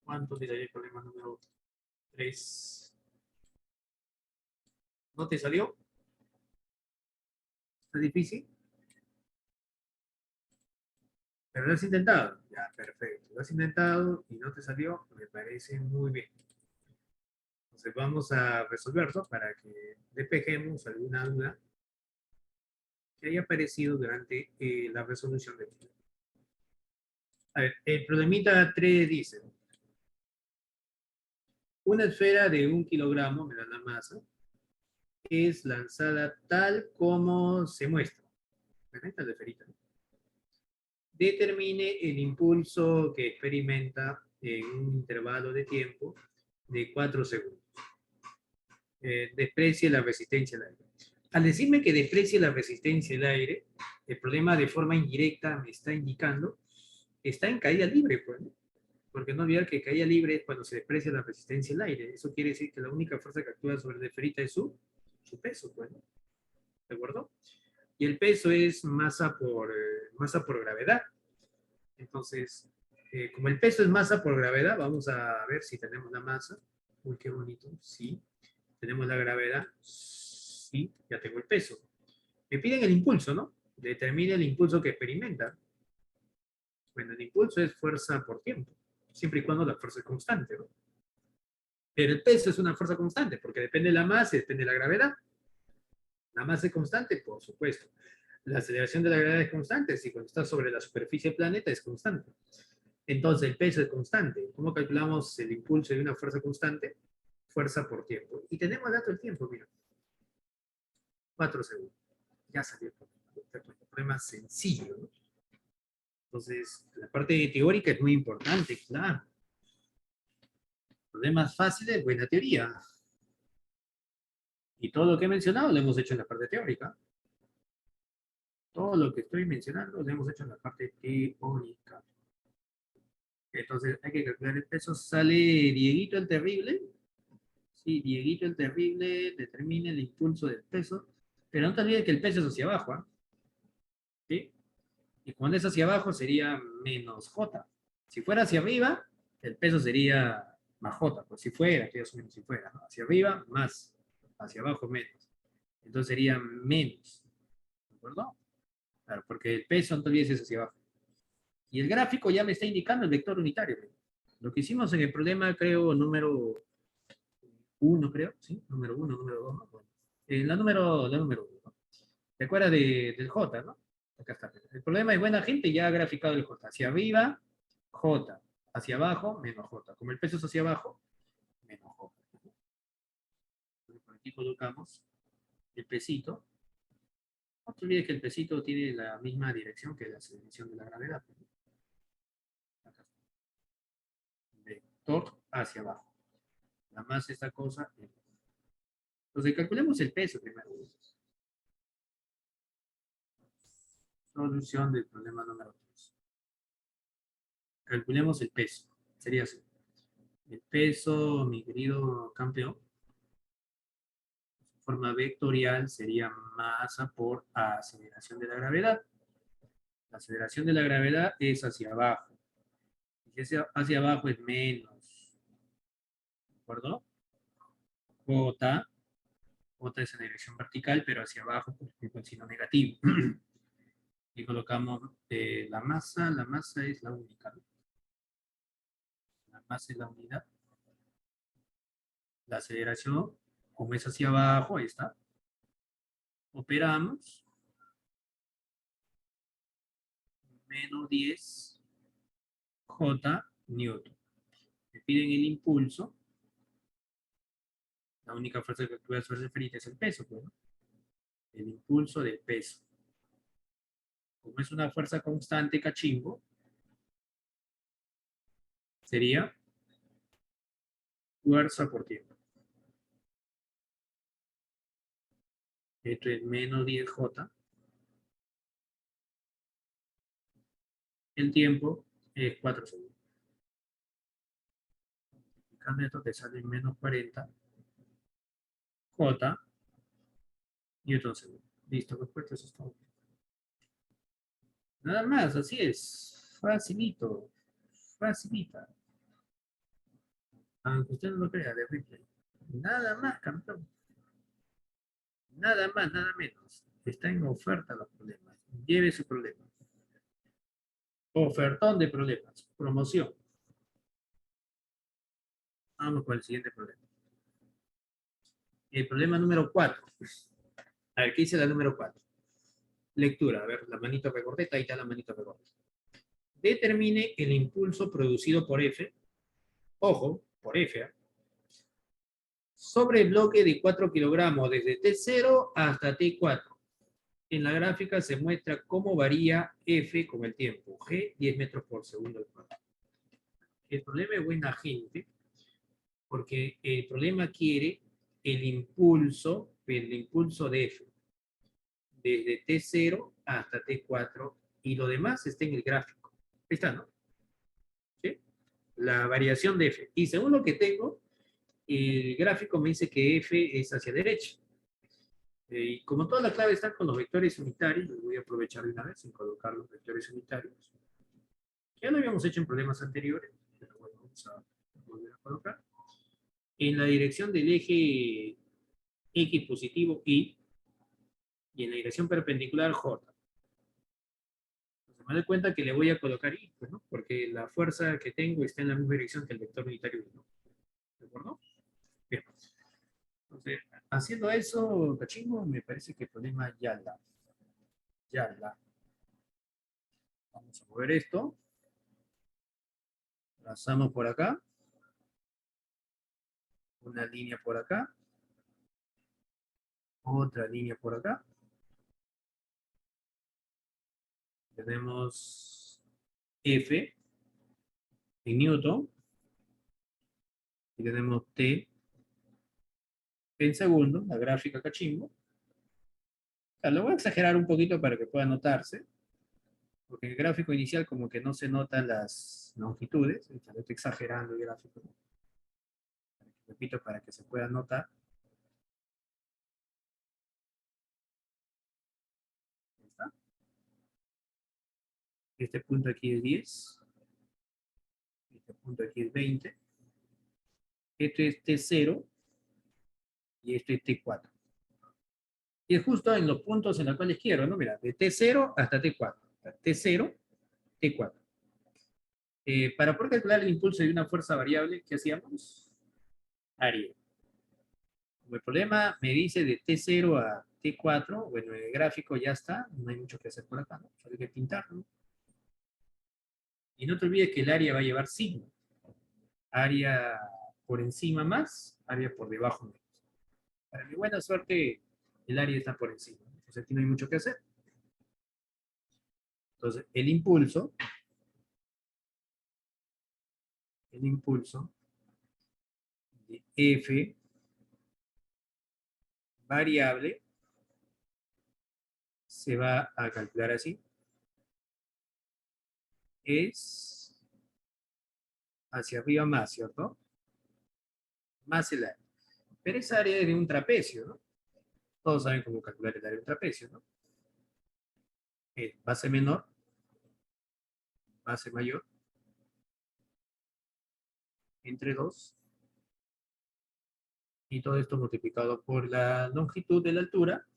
Speaker 2: ¿Cuánto te daría el problema número 3? ¿No te salió? ¿Está difícil? Pero lo has intentado. Ya, perfecto. Lo has intentado y no te salió. Me parece muy bien. Entonces vamos a resolverlo para que despejemos alguna duda que haya aparecido durante la resolución del problema. A ver, el problemita 3 dice: una esfera de 1 kilogramo, me da la masa, es lanzada tal como se muestra. Esta es la esferita, ¿no? Determine el impulso que experimenta en un intervalo de tiempo de 4 segundos. Desprecie la resistencia al aire. Al decirme que desprecie la resistencia al aire, el problema de forma indirecta me está indicando está en caída libre, pues, ¿no? Porque no olvidar que caída libre es cuando se desprecia la resistencia al aire. Eso quiere decir que la única fuerza que actúa sobre la esferita es su peso, pues, ¿no? ¿De acuerdo? Y el peso es masa por gravedad. Entonces, como el peso es masa por gravedad, vamos a ver si tenemos la masa. Uy, qué bonito. Sí. ¿Tenemos la gravedad? Sí. Ya tengo el peso. Me piden el impulso, ¿no? Determine el impulso que experimenta. Bueno, el impulso es fuerza por tiempo, siempre y cuando la fuerza es constante, ¿no? Pero el peso es una fuerza constante, porque depende de la masa y depende de la gravedad. La masa es constante, por supuesto. La aceleración de la gravedad es constante, si cuando está sobre la superficie del planeta es constante. Entonces, el peso es constante. ¿Cómo calculamos el impulso de una fuerza constante? Fuerza por tiempo. Y tenemos el dato del tiempo, mira. 4 segundos. Ya salió el problema. Un problema sencillo, ¿no? Entonces, la parte teórica es muy importante, claro. Problemas fáciles, buena teoría. Y todo lo que he mencionado lo hemos hecho en la parte teórica. Todo lo que estoy mencionando lo hemos hecho en la parte teórica. Entonces hay que calcular el peso. Sale Dieguito el Terrible. Sí, Dieguito el Terrible determina el impulso del peso. Pero no te olvides que el peso es hacia abajo, ¿eh? ¿Sí? Y cuando es hacia abajo sería menos J. Si fuera hacia arriba, el peso sería más J. Pues si fuera, que si fuera, ¿no? Hacia arriba, más. Hacia abajo, menos. Entonces sería menos. ¿De acuerdo? Claro, porque el peso no te olvides es hacia abajo. Y el gráfico ya me está indicando el vector unitario. Lo que hicimos en el problema, creo, número 1, creo, ¿sí? Número 1, número 2, ¿no? Bueno, la número 1, ¿no? ¿Te acuerdas del J, no? Acá está. El problema es buena gente, ya ha graficado el J. Hacia arriba, J. Hacia abajo, menos J. Como el peso es hacia abajo, menos J. Por aquí colocamos el pesito. No te olvides que el pesito tiene la misma dirección que la aceleración de la gravedad. Acá. Vector hacia abajo. La masa esta cosa. Entonces calculemos el peso primero. Solución del problema número 3. Calculemos el peso. Sería así. El peso, mi querido campeón, su forma vectorial sería masa por aceleración de la gravedad. La aceleración de la gravedad es hacia abajo. Y hacia abajo es menos. ¿De acuerdo? J. J es en dirección vertical, pero hacia abajo con el signo negativo. Y colocamos la masa es la única, ¿no? La masa es la unidad. La aceleración, como es hacia abajo, ahí está. Operamos. Menos 10 J Newton. Me piden el impulso. La única fuerza que puedo hacer referir es el peso, pues, ¿no? El impulso del peso. Como es una fuerza constante, cachimbo, sería fuerza por tiempo. Esto es menos 10J. El tiempo es 4 segundos. Multiplicando esto te sale menos 40 J Newton segundo. Listo, respuesta, eso es todo. Nada más, así es. Facilito. Facilita. Aunque usted no lo crea, de replay. Nada más, campeón. Nada más, nada menos. Está en oferta los problemas. Lleve su problema. Ofertón de problemas. Promoción. Vamos con el siguiente problema. El problema número 4. A ver, ¿qué dice la número 4? Lectura. A ver, la manito recorteta. Ahí está la manito recorteta. Determine el impulso producido por F. Ojo, por F. Sobre el bloque de 4 kilogramos desde T0 hasta T4. En la gráfica se muestra cómo varía F con el tiempo. G, 10 metros por segundo al cuadrado. El problema es buena gente, porque el problema quiere el impulso de F, desde T0 hasta T4, y lo demás está en el gráfico. Ahí está, ¿no? ¿Sí? La variación de F. Y según lo que tengo, el gráfico me dice que F es hacia derecha. Y como toda la clave está con los vectores unitarios, voy a aprovechar de una vez en colocar los vectores unitarios. Ya lo habíamos hecho en problemas anteriores, pero bueno, vamos a volver a colocar. En la dirección del eje X positivo Y, y en la dirección perpendicular J. Entonces me doy cuenta que le voy a colocar Y, pues, ¿no? Porque la fuerza que tengo está en la misma dirección que el vector unitario Y, ¿no? ¿De acuerdo? Bien. Entonces, haciendo eso, cachingo, me parece que el problema ya la. Vamos a mover esto. Trazamos por acá. Una línea por acá. Otra línea por acá. Tenemos F en Newton. Y tenemos T en segundo, la gráfica cachimbo. Lo voy a exagerar un poquito para que pueda notarse, porque en el gráfico inicial como que no se notan las longitudes. Lo estoy exagerando el gráfico, ¿no? Repito, para que se pueda notar. Ahí está. Este punto aquí es 10. Este punto aquí es 20. Este es T0 y este es T4. Y es justo en los puntos en los cuales quiero, ¿no? Mira, de T0 hasta T4. T0, T4. Para poder calcular el impulso de una fuerza variable, ¿qué hacíamos? Área. Como el problema me dice de T0 a T4, bueno, el gráfico ya está, no hay mucho que hacer por acá, ¿no? Solo hay que pintarlo. Y no te olvides que el área va a llevar signo. Área por encima más, área por debajo menos. Para mi buena suerte, el área está por encima. Entonces aquí no hay mucho que hacer. Entonces, el impulso de F variable se va a calcular así. es hacia arriba más, ¿cierto? Más el área. Pero esa área es de un trapecio, ¿no? Todos saben cómo calcular el área de un trapecio, ¿no? Base menor, base mayor, entre 2, y todo esto multiplicado por la longitud de la altura,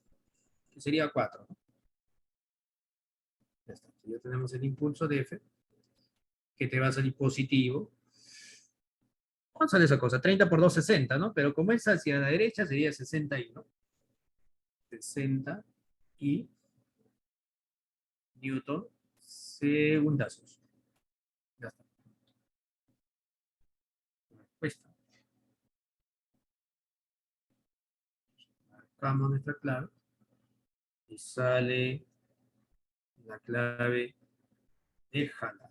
Speaker 2: que sería 4, ¿no? Ya está. Ya tenemos el impulso de F, que te va a salir positivo. ¿Cuánto sale esa cosa? 30 por 2, 60, ¿no? Pero como es hacia la derecha, sería 60 y, ¿no? 60 y Newton segundazos. Ya está. Respuesta. Marcamos nuestra clave y sale la clave de Hanna.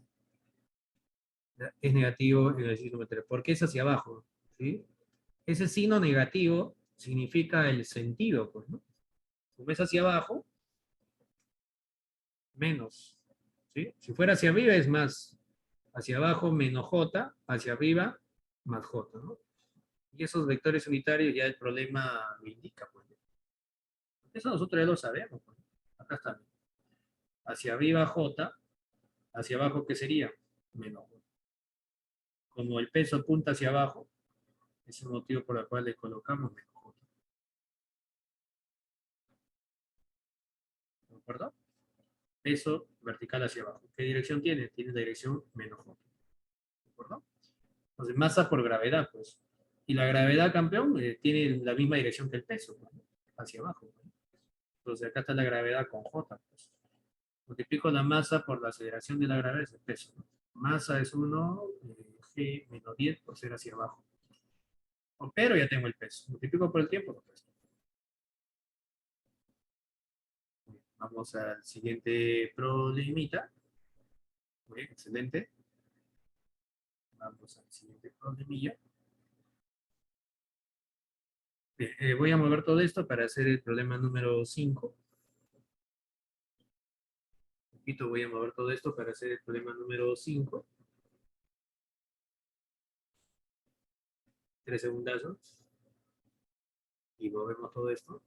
Speaker 2: Es negativo en el signo material. ¿Por qué es hacia abajo? ¿Sí? Ese signo negativo significa el sentido, pues, ¿no? Como es hacia abajo, menos. ¿Sí? Si fuera hacia arriba es más. Hacia abajo menos J, hacia arriba más J, ¿no? Y esos vectores unitarios ya el problema lo indica, pues. Eso nosotros ya lo sabemos, pues. Acá está. Hacia arriba J, hacia abajo, ¿qué sería? Menos J. Como el peso apunta hacia abajo, es el motivo por el cual le colocamos menos J. ¿De acuerdo? Peso vertical hacia abajo. ¿Qué dirección tiene? Tiene la dirección menos J. ¿De acuerdo? Entonces, masa por gravedad, pues. Y la gravedad, campeón, tiene la misma dirección que el peso, pues, ¿no? Hacia abajo. Pues. Entonces, acá está la gravedad con J, pues. Multiplico la masa por la aceleración de la gravedad, es el peso, ¿no? Masa es 1, G menos 10 por ser hacia abajo. Pero ya tengo el peso. Multiplico por el tiempo, lo peso. Vamos al siguiente problemita. Muy bien, excelente. Vamos al siguiente problemilla. Bien, voy a mover todo esto para hacer el problema número 5. Repito, voy a mover todo esto para hacer el problema número 5. 3 segundazos. Y movemos todo esto.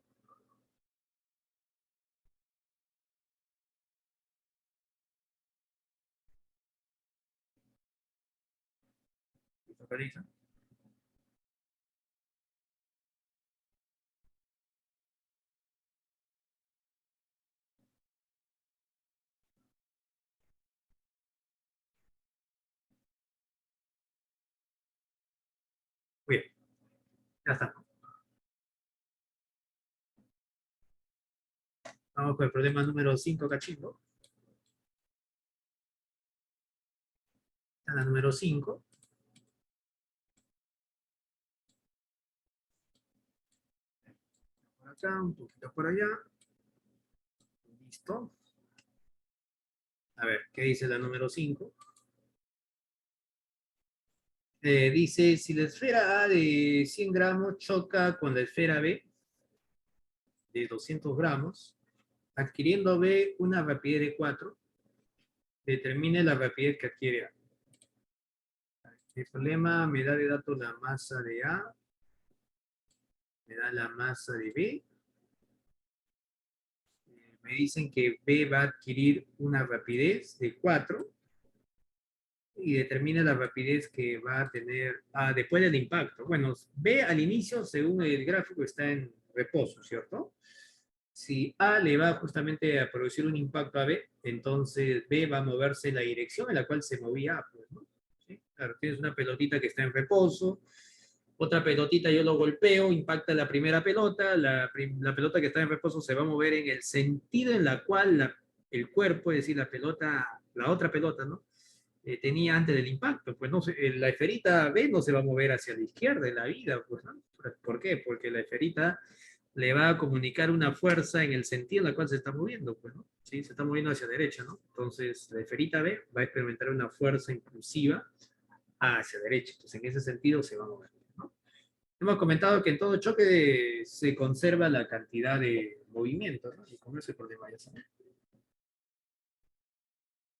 Speaker 2: ¿Listo, Carita? Muy bien, ya está. Vamos con el problema número 5, cachimbo. La número 5. Por acá, un poquito por allá. Listo. A ver, ¿qué dice la número 5? Dice, si la esfera A de 100 gramos choca con la esfera B de 200 gramos, adquiriendo B una rapidez de 4, determine la rapidez que adquiere A. El problema me da de dato la masa de A, me da la masa de B, me dicen que B va a adquirir una rapidez de 4 y determina la rapidez que va a tener A después del impacto. Bueno, B al inicio, según el gráfico, está en reposo, ¿cierto? Si A le va justamente a producir un impacto a B, entonces B va a moverse en la dirección en la cual se movía A, pues, ¿no? ¿Sí? Claro, tienes una pelotita que está en reposo, otra pelotita yo lo golpeo, impacta la primera pelota, la pelota que está en reposo se va a mover en el sentido en la cual el cuerpo, es decir, la pelota, la otra pelota, ¿no? Tenía antes del impacto, pues no la esferita B no se va a mover hacia la izquierda en la vida, pues, ¿no? ¿Por qué? Porque la esferita le va a comunicar una fuerza en el sentido en el cual se está moviendo, pues, ¿no? ¿Sí? Se está moviendo hacia la derecha, ¿no? Entonces, la esferita B va a experimentar una fuerza impulsiva hacia la derecha, entonces en ese sentido se va a mover, ¿no? Hemos comentado que en todo choque se conserva la cantidad de movimiento, ¿no? Y con ese problema ya sabemos.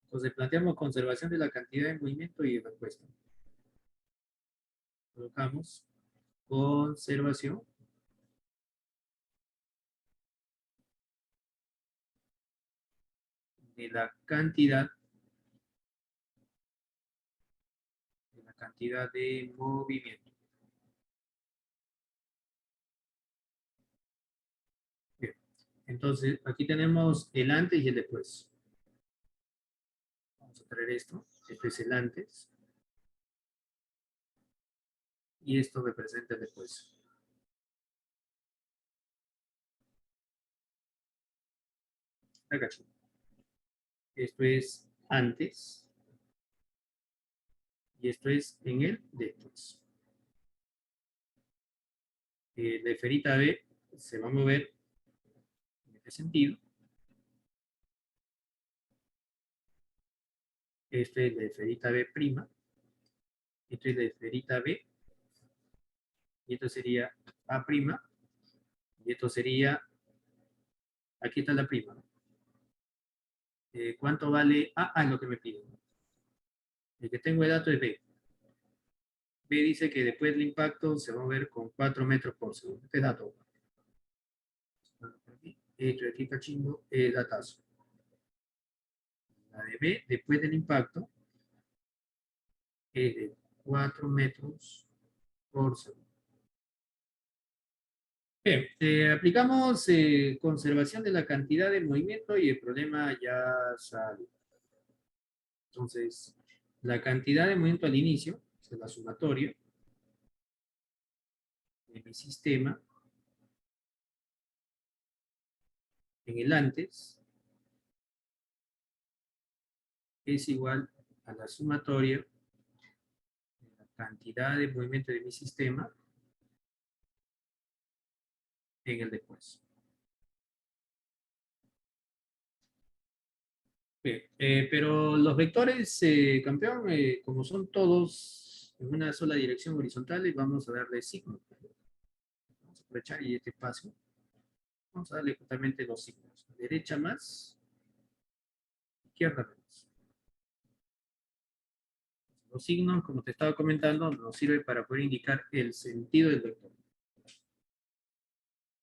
Speaker 2: Entonces planteamos conservación de la cantidad de movimiento y respuesta. Colocamos conservación de la cantidad de movimiento. Bien. Entonces, aquí tenemos el antes y el después. Vamos a traer esto. Este es el antes. Y esto representa el después. Acá. Esto es antes. Y esto es en el después. La esferita B se va a mover en este sentido. Esto es la esferita B'. Esto es la esferita B. Y esto sería A'. Y esto sería, aquí está la prima. ¿Cuánto vale A? Ah, es lo que me piden. El que tengo el dato es B. B dice que después del impacto se va a mover con 4 metros por segundo. Este es dato. Esto de aquí cachimbo es datazo. La de B, después del impacto, es de 4 metros por segundo. Bien, aplicamos conservación de la cantidad de movimiento y el problema ya sale. Entonces, la cantidad de movimiento al inicio, es la sumatoria de mi sistema, en el antes, es igual a la sumatoria de la cantidad de movimiento de mi sistema en el después. Bien, pero los vectores, campeón, como son todos en una sola dirección horizontal, vamos a darle signos. Vamos a aprovechar y este espacio. Vamos a darle justamente los signos. Derecha más, izquierda menos. Los signos, como te estaba comentando, nos sirve para poder indicar el sentido del vector.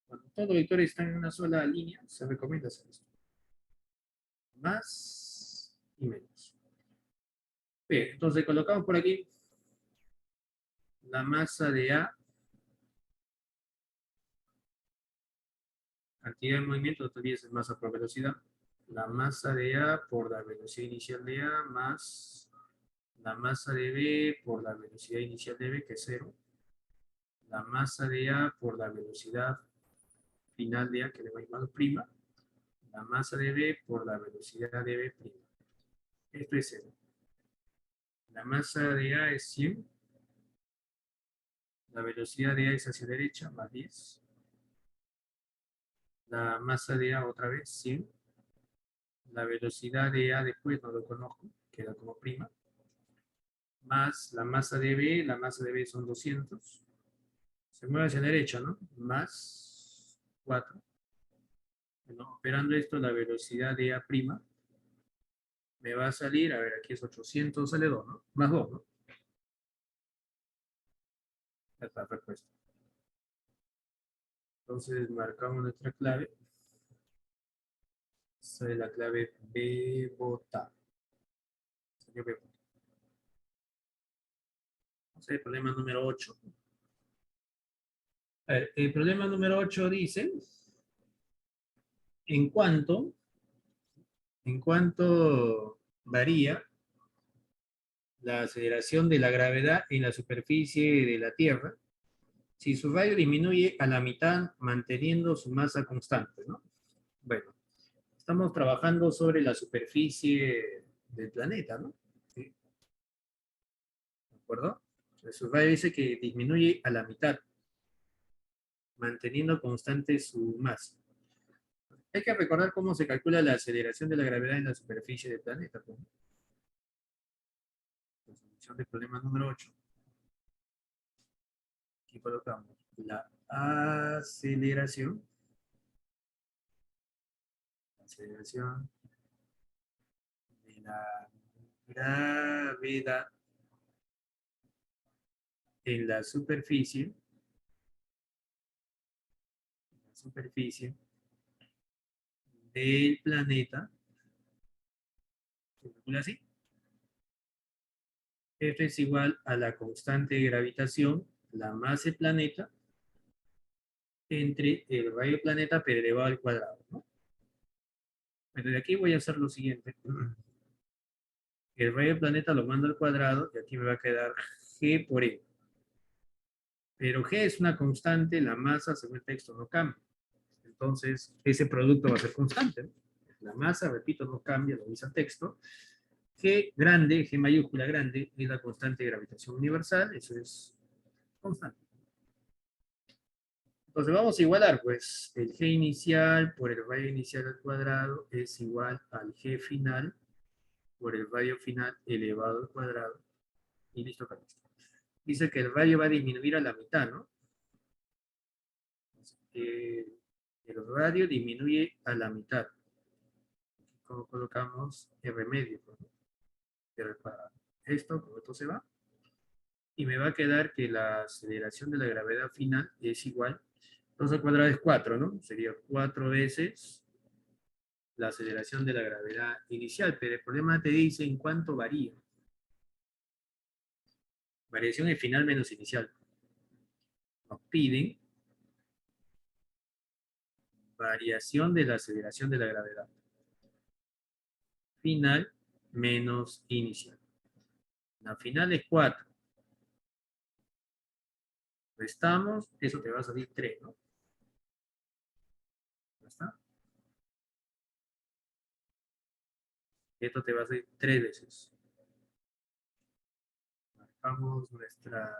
Speaker 2: Cuando todos los vectores están en una sola línea, se recomienda hacer esto. Más y menos. Bien, entonces colocamos por aquí la masa de A, cantidad de movimiento, todavía es masa por velocidad. La masa de A por la velocidad inicial de A más la masa de B por la velocidad inicial de B, que es 0. La masa de A por la velocidad final de A, que le va a llamar prima. La masa de B por la velocidad de B'. Esto es 0. La masa de A es 100. La velocidad de A es hacia la derecha, más 10. La masa de A otra vez, 100. La velocidad de A después no lo conozco, queda como prima. Más la masa de B son 200. Se mueve hacia la derecha, ¿no? Más 4. Bueno, operando esto, la velocidad de A' me va a salir, a ver, aquí es 800, sale 2, ¿no? Más 2, ¿no? Ya está la respuesta. Entonces marcamos nuestra clave. Sale la clave B bota. Salió B bota. Vamos a ver el problema número 8. A ver, el problema número 8 dice, en cuanto varía la aceleración de la gravedad en la superficie de la Tierra si su radio disminuye a la mitad manteniendo su masa constante, ¿no? Bueno, estamos trabajando sobre la superficie del planeta, ¿no? ¿Sí? ¿De acuerdo? Entonces, su radio dice que disminuye a la mitad manteniendo constante su masa. Hay que recordar cómo se calcula la aceleración de la gravedad en la superficie del planeta. ¿No? La solución del problema número 8. Aquí colocamos la aceleración de la gravedad en la superficie del planeta, se calcula así. Esto es igual a la constante de gravitación, la masa del planeta, entre el radio del planeta pero elevado al cuadrado, ¿no? Bueno, de aquí voy a hacer lo siguiente. El radio del planeta lo mando al cuadrado y aquí me va a quedar G por E. Pero G es una constante, la masa, según el texto, no cambia. Entonces, ese producto va a ser constante, ¿no? La masa, repito, no cambia, lo dice el texto. G grande, G mayúscula grande, es la constante de gravitación universal, eso es constante. Entonces vamos a igualar, pues, el G inicial por el radio inicial al cuadrado es igual al G final por el radio final elevado al cuadrado. Y listo, Carlos. Dice que el radio va a disminuir a la mitad, ¿no? El radio disminuye a la mitad. Como colocamos R medio, ¿no? R cuadrado. Esto, como esto se va. Y me va a quedar que la aceleración de la gravedad final es igual. 2 al cuadrado es 4, ¿no? Sería 4 veces la aceleración de la gravedad inicial. Pero el problema te dice en cuánto varía. Variación es final menos inicial. Nos piden variación de la aceleración de la gravedad. Final menos inicial. La final es 4. Restamos, eso te va a salir 3, ¿no? ¿Ya está? Esto te va a salir 3 veces. Marcamos nuestra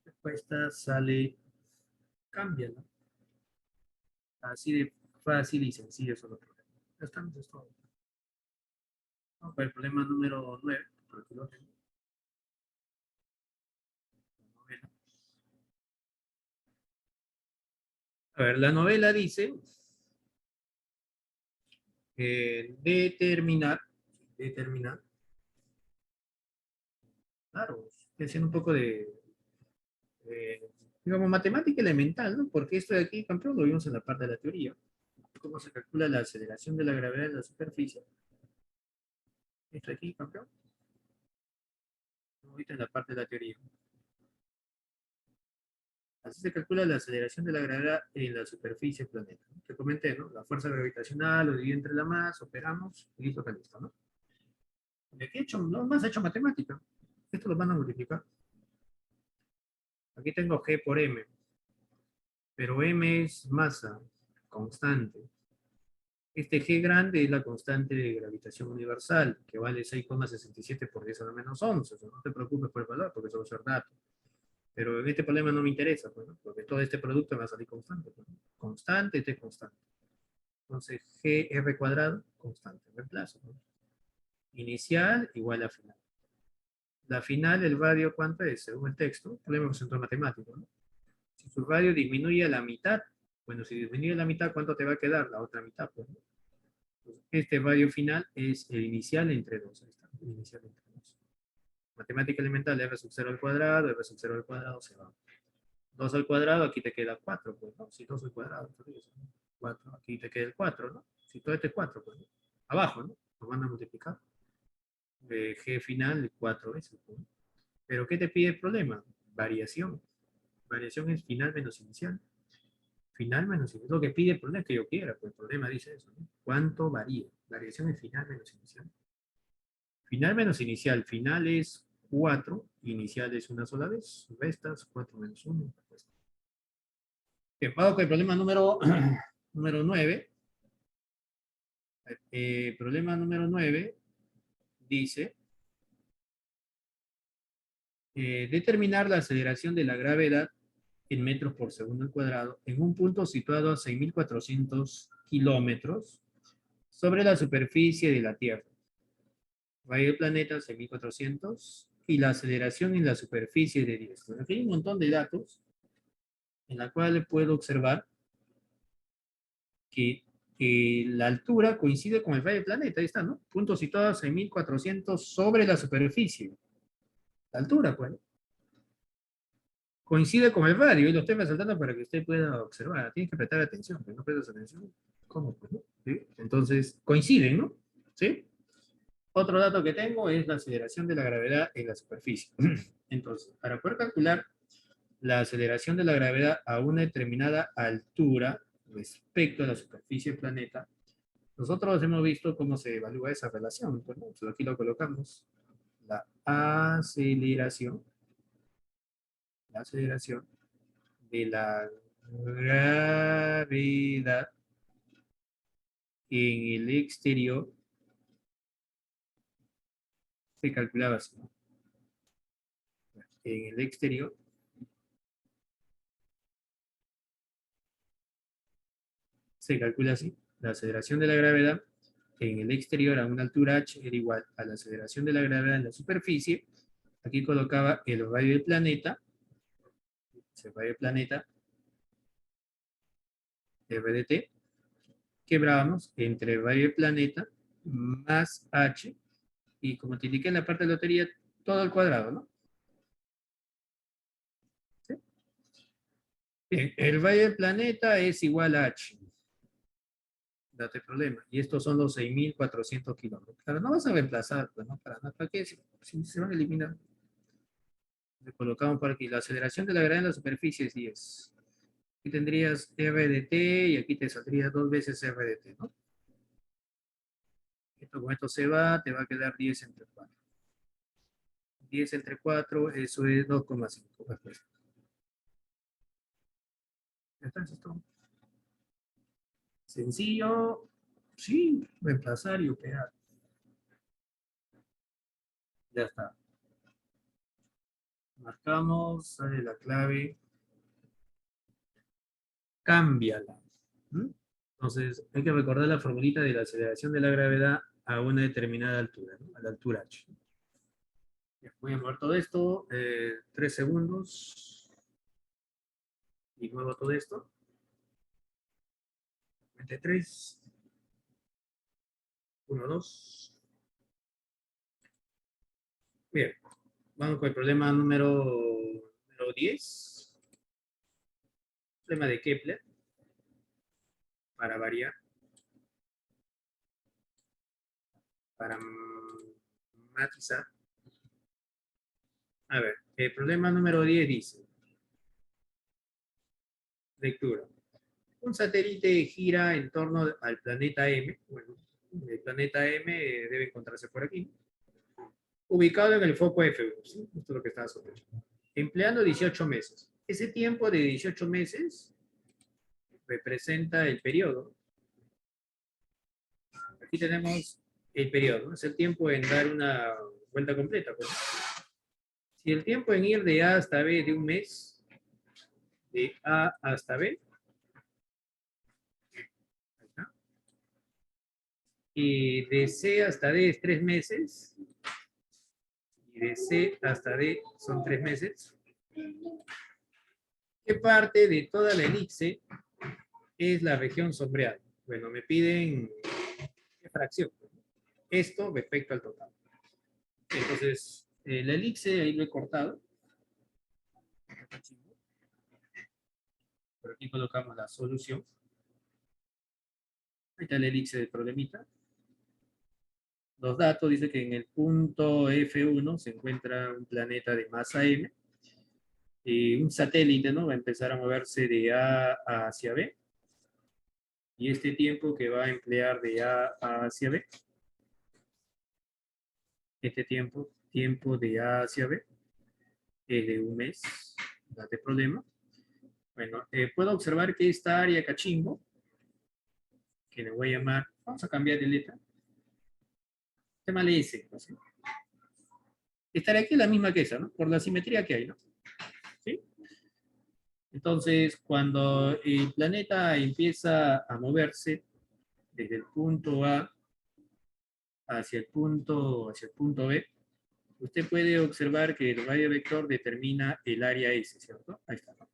Speaker 2: respuesta, sale, cambia, ¿no? Así de fácil y sencillo es el problema. Ya estamos, es todo. Vamos para el problema número 9, por aquí lo tengo. A ver, la novela dice determinar, claro, estoy haciendo un poco de, digamos, matemática elemental, ¿no? Porque esto de aquí, campeón, lo vimos en la parte de la teoría. ¿Cómo se calcula la aceleración de la gravedad en la superficie? Esto de aquí, campeón. Ahorita en la parte de la teoría. Así se calcula la aceleración de la gravedad en la superficie del planeta. ¿No? Te comenté, ¿no? La fuerza gravitacional, lo divido entre la masa, operamos, y listo, está listo, ¿no? Y aquí he hecho, no más he hecho matemática. Esto lo van a multiplicar. Aquí tengo G por M. Pero M es masa constante. Este G grande es la constante de gravitación universal, que vale 6,67 por 10 a la menos 11. O sea, no te preocupes por el valor, porque eso va a ser dato. Pero en este problema no me interesa, pues, ¿no? Porque todo este producto me va a salir constante. Pues, ¿no? Constante, T constante. Entonces, GR cuadrado, constante. Reemplazo. ¿No? Inicial igual a final. La final, el radio, ¿cuánto es? Según el texto, el problema es un centro matemático. ¿No? Si su radio disminuye a la mitad, bueno, si disminuye a la mitad, ¿cuánto te va a quedar? La otra mitad, pues, ¿no? Entonces, este radio final es el inicial entre 2. Ahí está, el inicial entre 2. Matemática elemental, r sub 0 al cuadrado, r sub 0 al cuadrado se va. 2 al cuadrado, aquí te queda 4, pues, ¿no? Si 2 al cuadrado, entonces, 4, aquí te queda el 4, ¿no? Si todo este es 4, pues, ¿no? Abajo, ¿no? Lo van a multiplicar. G final 4 veces, pues, ¿no? Pero ¿qué te pide el problema? Variación. Variación es final menos inicial. Final menos inicial. Lo que pide el problema es que yo quiera, pues el problema dice eso, ¿no? ¿Cuánto varía? Variación es final menos inicial. Final menos inicial. Final es 4, inicial es una sola vez. Restas 4 menos 1. Bien, vamos con el problema número 9. Problema número 9 dice determinar la aceleración de la gravedad en metros por segundo al cuadrado en un punto situado a 6.400 kilómetros sobre la superficie de la Tierra. Radio del planeta 6.400 y la aceleración en la superficie de 10. Bueno, aquí hay un montón de datos en la cual puedo observar que la altura coincide con el radio del planeta, ahí está, ¿no? Puntos situados en 1400 sobre la superficie. La altura, pues. Coincide con el radio, y lo estoy resaltando para que usted pueda observar. Tienes que prestar atención, que no prestas atención. ¿Cómo? Pues, no? ¿Sí? Entonces, coinciden, ¿no? ¿Sí? Otro dato que tengo es la aceleración de la gravedad en la superficie. Entonces, para poder calcular la aceleración de la gravedad a una determinada altura respecto a la superficie del planeta, nosotros hemos visto cómo se evalúa esa relación. Entonces, aquí lo colocamos. La aceleración de la gravedad en el exterior se calculaba así, ¿no? En el exterior se calcula así. La aceleración de la gravedad en el exterior a una altura h era igual a la aceleración de la gravedad en la superficie. Aquí colocaba el radio del planeta, el radio del planeta, RDT, quebrábamos entre el radio del planeta más h, y como te indiqué en la parte de lotería, todo al cuadrado, ¿no? ¿Sí? Bien, el radio del planeta es igual a h. Date problema. Y estos son los 6.400 kilómetros. Claro, no vas a reemplazar, pues, ¿no? Para nada. ¿Para qué? Si se van a eliminar. Le colocamos por aquí. La aceleración de la gravedad en la superficie es 10. Aquí tendrías RDT y aquí te saldría 2 veces RDT, ¿no? Esto con esto se va, te va a quedar 10 entre 4. 10 entre 4, eso es 2,5. Ya está, eso es todo. Sencillo, sí, reemplazar y operar. Ya está. Marcamos, sale la clave. Cámbiala. ¿Mm? Entonces, hay que recordar la formulita de la aceleración de la gravedad a una determinada altura, ¿no? A la altura h. Voy a mover todo esto, 3 segundos, y muevo todo esto. 23, 1, 2. Bien, vamos con el problema número 10. Problema de Kepler, para variar. Para matizar. A ver, el problema número 10 dice, lectura. Un satélite gira en torno al planeta M. Bueno, el planeta M debe encontrarse por aquí. Ubicado en el foco F1, ¿sí? Esto es lo que estaba sospechando. Empleando 18 meses. Ese tiempo de 18 meses representa el periodo. Aquí tenemos el periodo, ¿no? Es el tiempo en dar una vuelta completa, pues. Si el tiempo en ir de A hasta B de un mes, de A hasta B, y de C hasta D es 3 meses, y de C hasta D son 3 meses, ¿qué parte de toda la elipse es la región sombreada? Bueno, me piden qué fracción. Esto respecto al total. Entonces, la elipse ahí lo he cortado. Por aquí colocamos la solución. Ahí está la elipse del problemita. Los datos dice que en el punto F1 se encuentra un planeta de masa M. Y un satélite, ¿no? Va a empezar a moverse de A hacia B. Y este tiempo que va a emplear de A hacia B, este tiempo de A hacia B, es de un mes. Date problema. Bueno, puedo observar que esta área cachimbo, que le voy a llamar, vamos a cambiar de letra, se llama S, ¿sí? Estará aquí la misma que esa, ¿no? Por la simetría que hay, ¿no? ¿Sí? Entonces, cuando el planeta empieza a moverse desde el punto A hacia el punto B, usted puede observar que el radio vector determina el área S, ¿cierto? Ahí está, ¿no?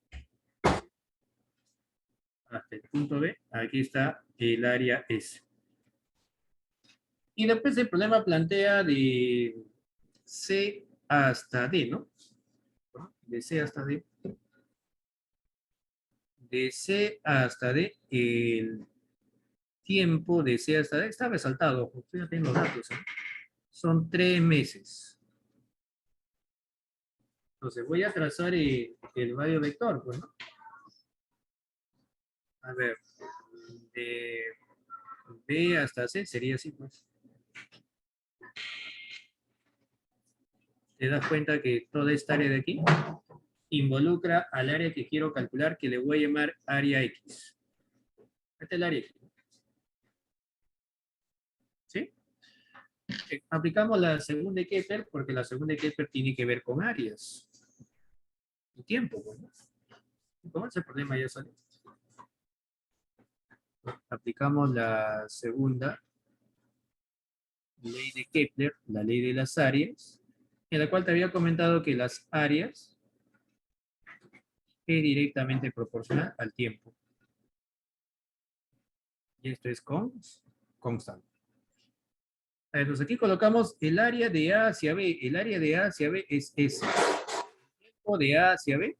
Speaker 2: hasta el punto B, aquí está el área S. Y después el problema plantea de C hasta D, ¿no? De C hasta D. De C hasta D, el tiempo de C hasta D está resaltado, porque ya tengo los datos, ¿eh? Son 3 meses. Entonces voy a trazar el radio vector, pues, ¿no? A ver, de B hasta C sería así, pues. Te das cuenta que toda esta área de aquí involucra al área que quiero calcular, que le voy a llamar área X. Esta es el área X. ¿Sí? Aplicamos la segunda de Kepler, porque la segunda de Kepler tiene que ver con áreas. Y tiempo, bueno. ¿Cómo ese problema ya salió? Aplicamos la segunda ley de Kepler, la ley de las áreas, en la cual te había comentado que las áreas es directamente proporcional al tiempo. Y esto es constante. Entonces aquí colocamos el área de A hacia B. El área de A hacia B es S. El tiempo de A hacia B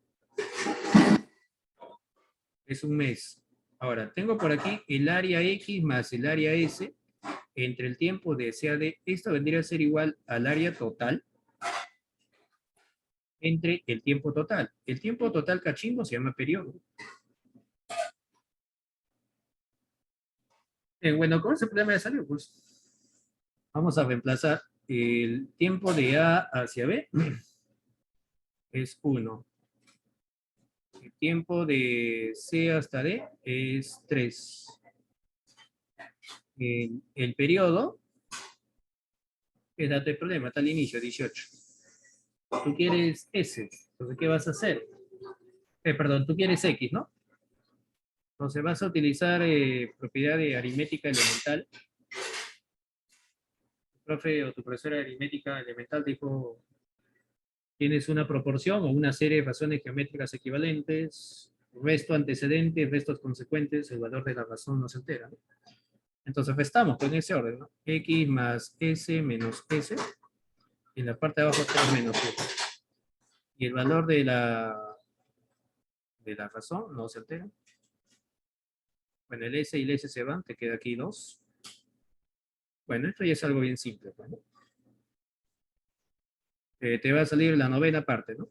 Speaker 2: es un mes. Ahora, tengo por aquí el área X más el área S entre el tiempo de C a D. Esto vendría a ser igual al área total entre el tiempo total. El tiempo total cachimbo se llama periodo. Bueno, ¿cómo ese problema ya salió? Pues vamos a reemplazar el tiempo de A hacia B es 1. El tiempo de C hasta D es 3. El periodo, ¿qué dato el problema? Está al inicio, 18. Tú quieres S, entonces ¿qué vas a hacer? Perdón, tú quieres X, ¿no? Entonces vas a utilizar propiedad de aritmética elemental. Tu profe o tu profesora de aritmética elemental dijo, tienes una proporción o una serie de razones geométricas equivalentes, resto antecedente, restos consecuentes, el valor de la razón no se altera, ¿no? Entonces restamos con ese orden, ¿no? X más S menos S, y en la parte de abajo 3 menos S. Y el valor de la razón no se altera. Bueno, el S y el S se van, te queda aquí 2. Bueno, esto ya es algo bien simple, ¿no? Te va a salir la novena parte, ¿no?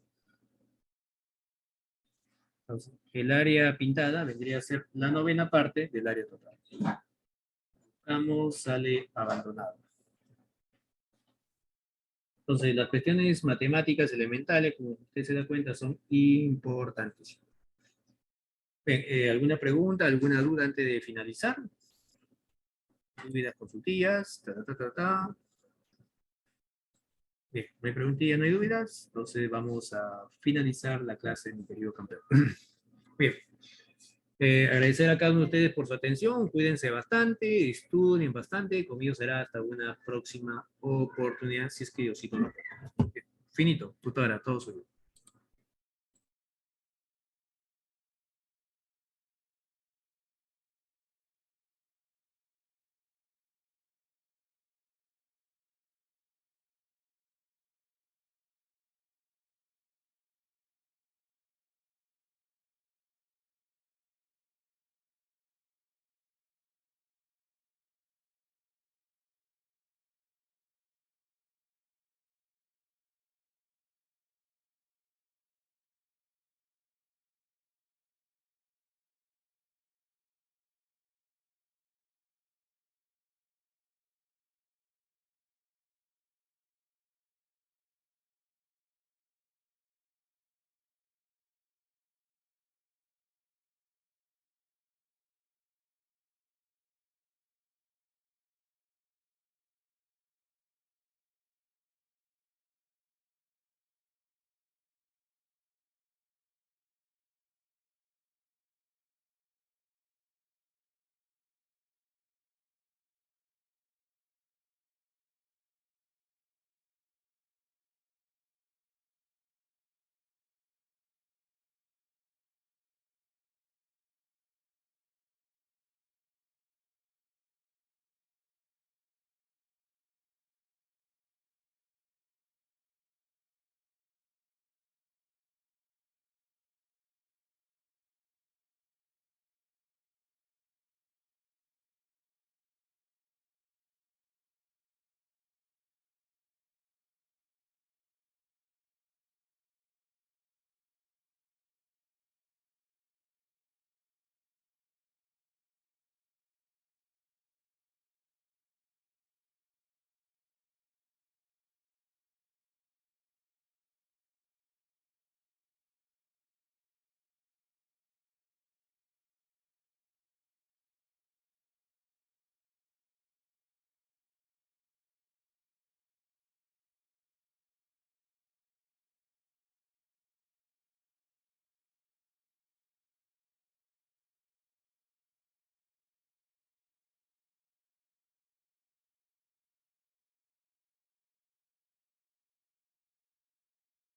Speaker 2: Entonces, el área pintada vendría a ser la novena parte del área total. Vamos, sale abandonado. Entonces, las cuestiones matemáticas elementales, como usted se da cuenta, son importantes. Bien, ¿alguna pregunta, alguna duda antes de finalizar? Dudas consultillas. Bien, no hay preguntillas, no hay dudas. Entonces vamos a finalizar la clase, mi querido campeón. Bien. Agradecer a cada uno de ustedes por su atención. Cuídense bastante, estudien bastante. Conmigo será hasta una próxima oportunidad, si es que Diosito lo permite. Finito, tutora, todo suyo.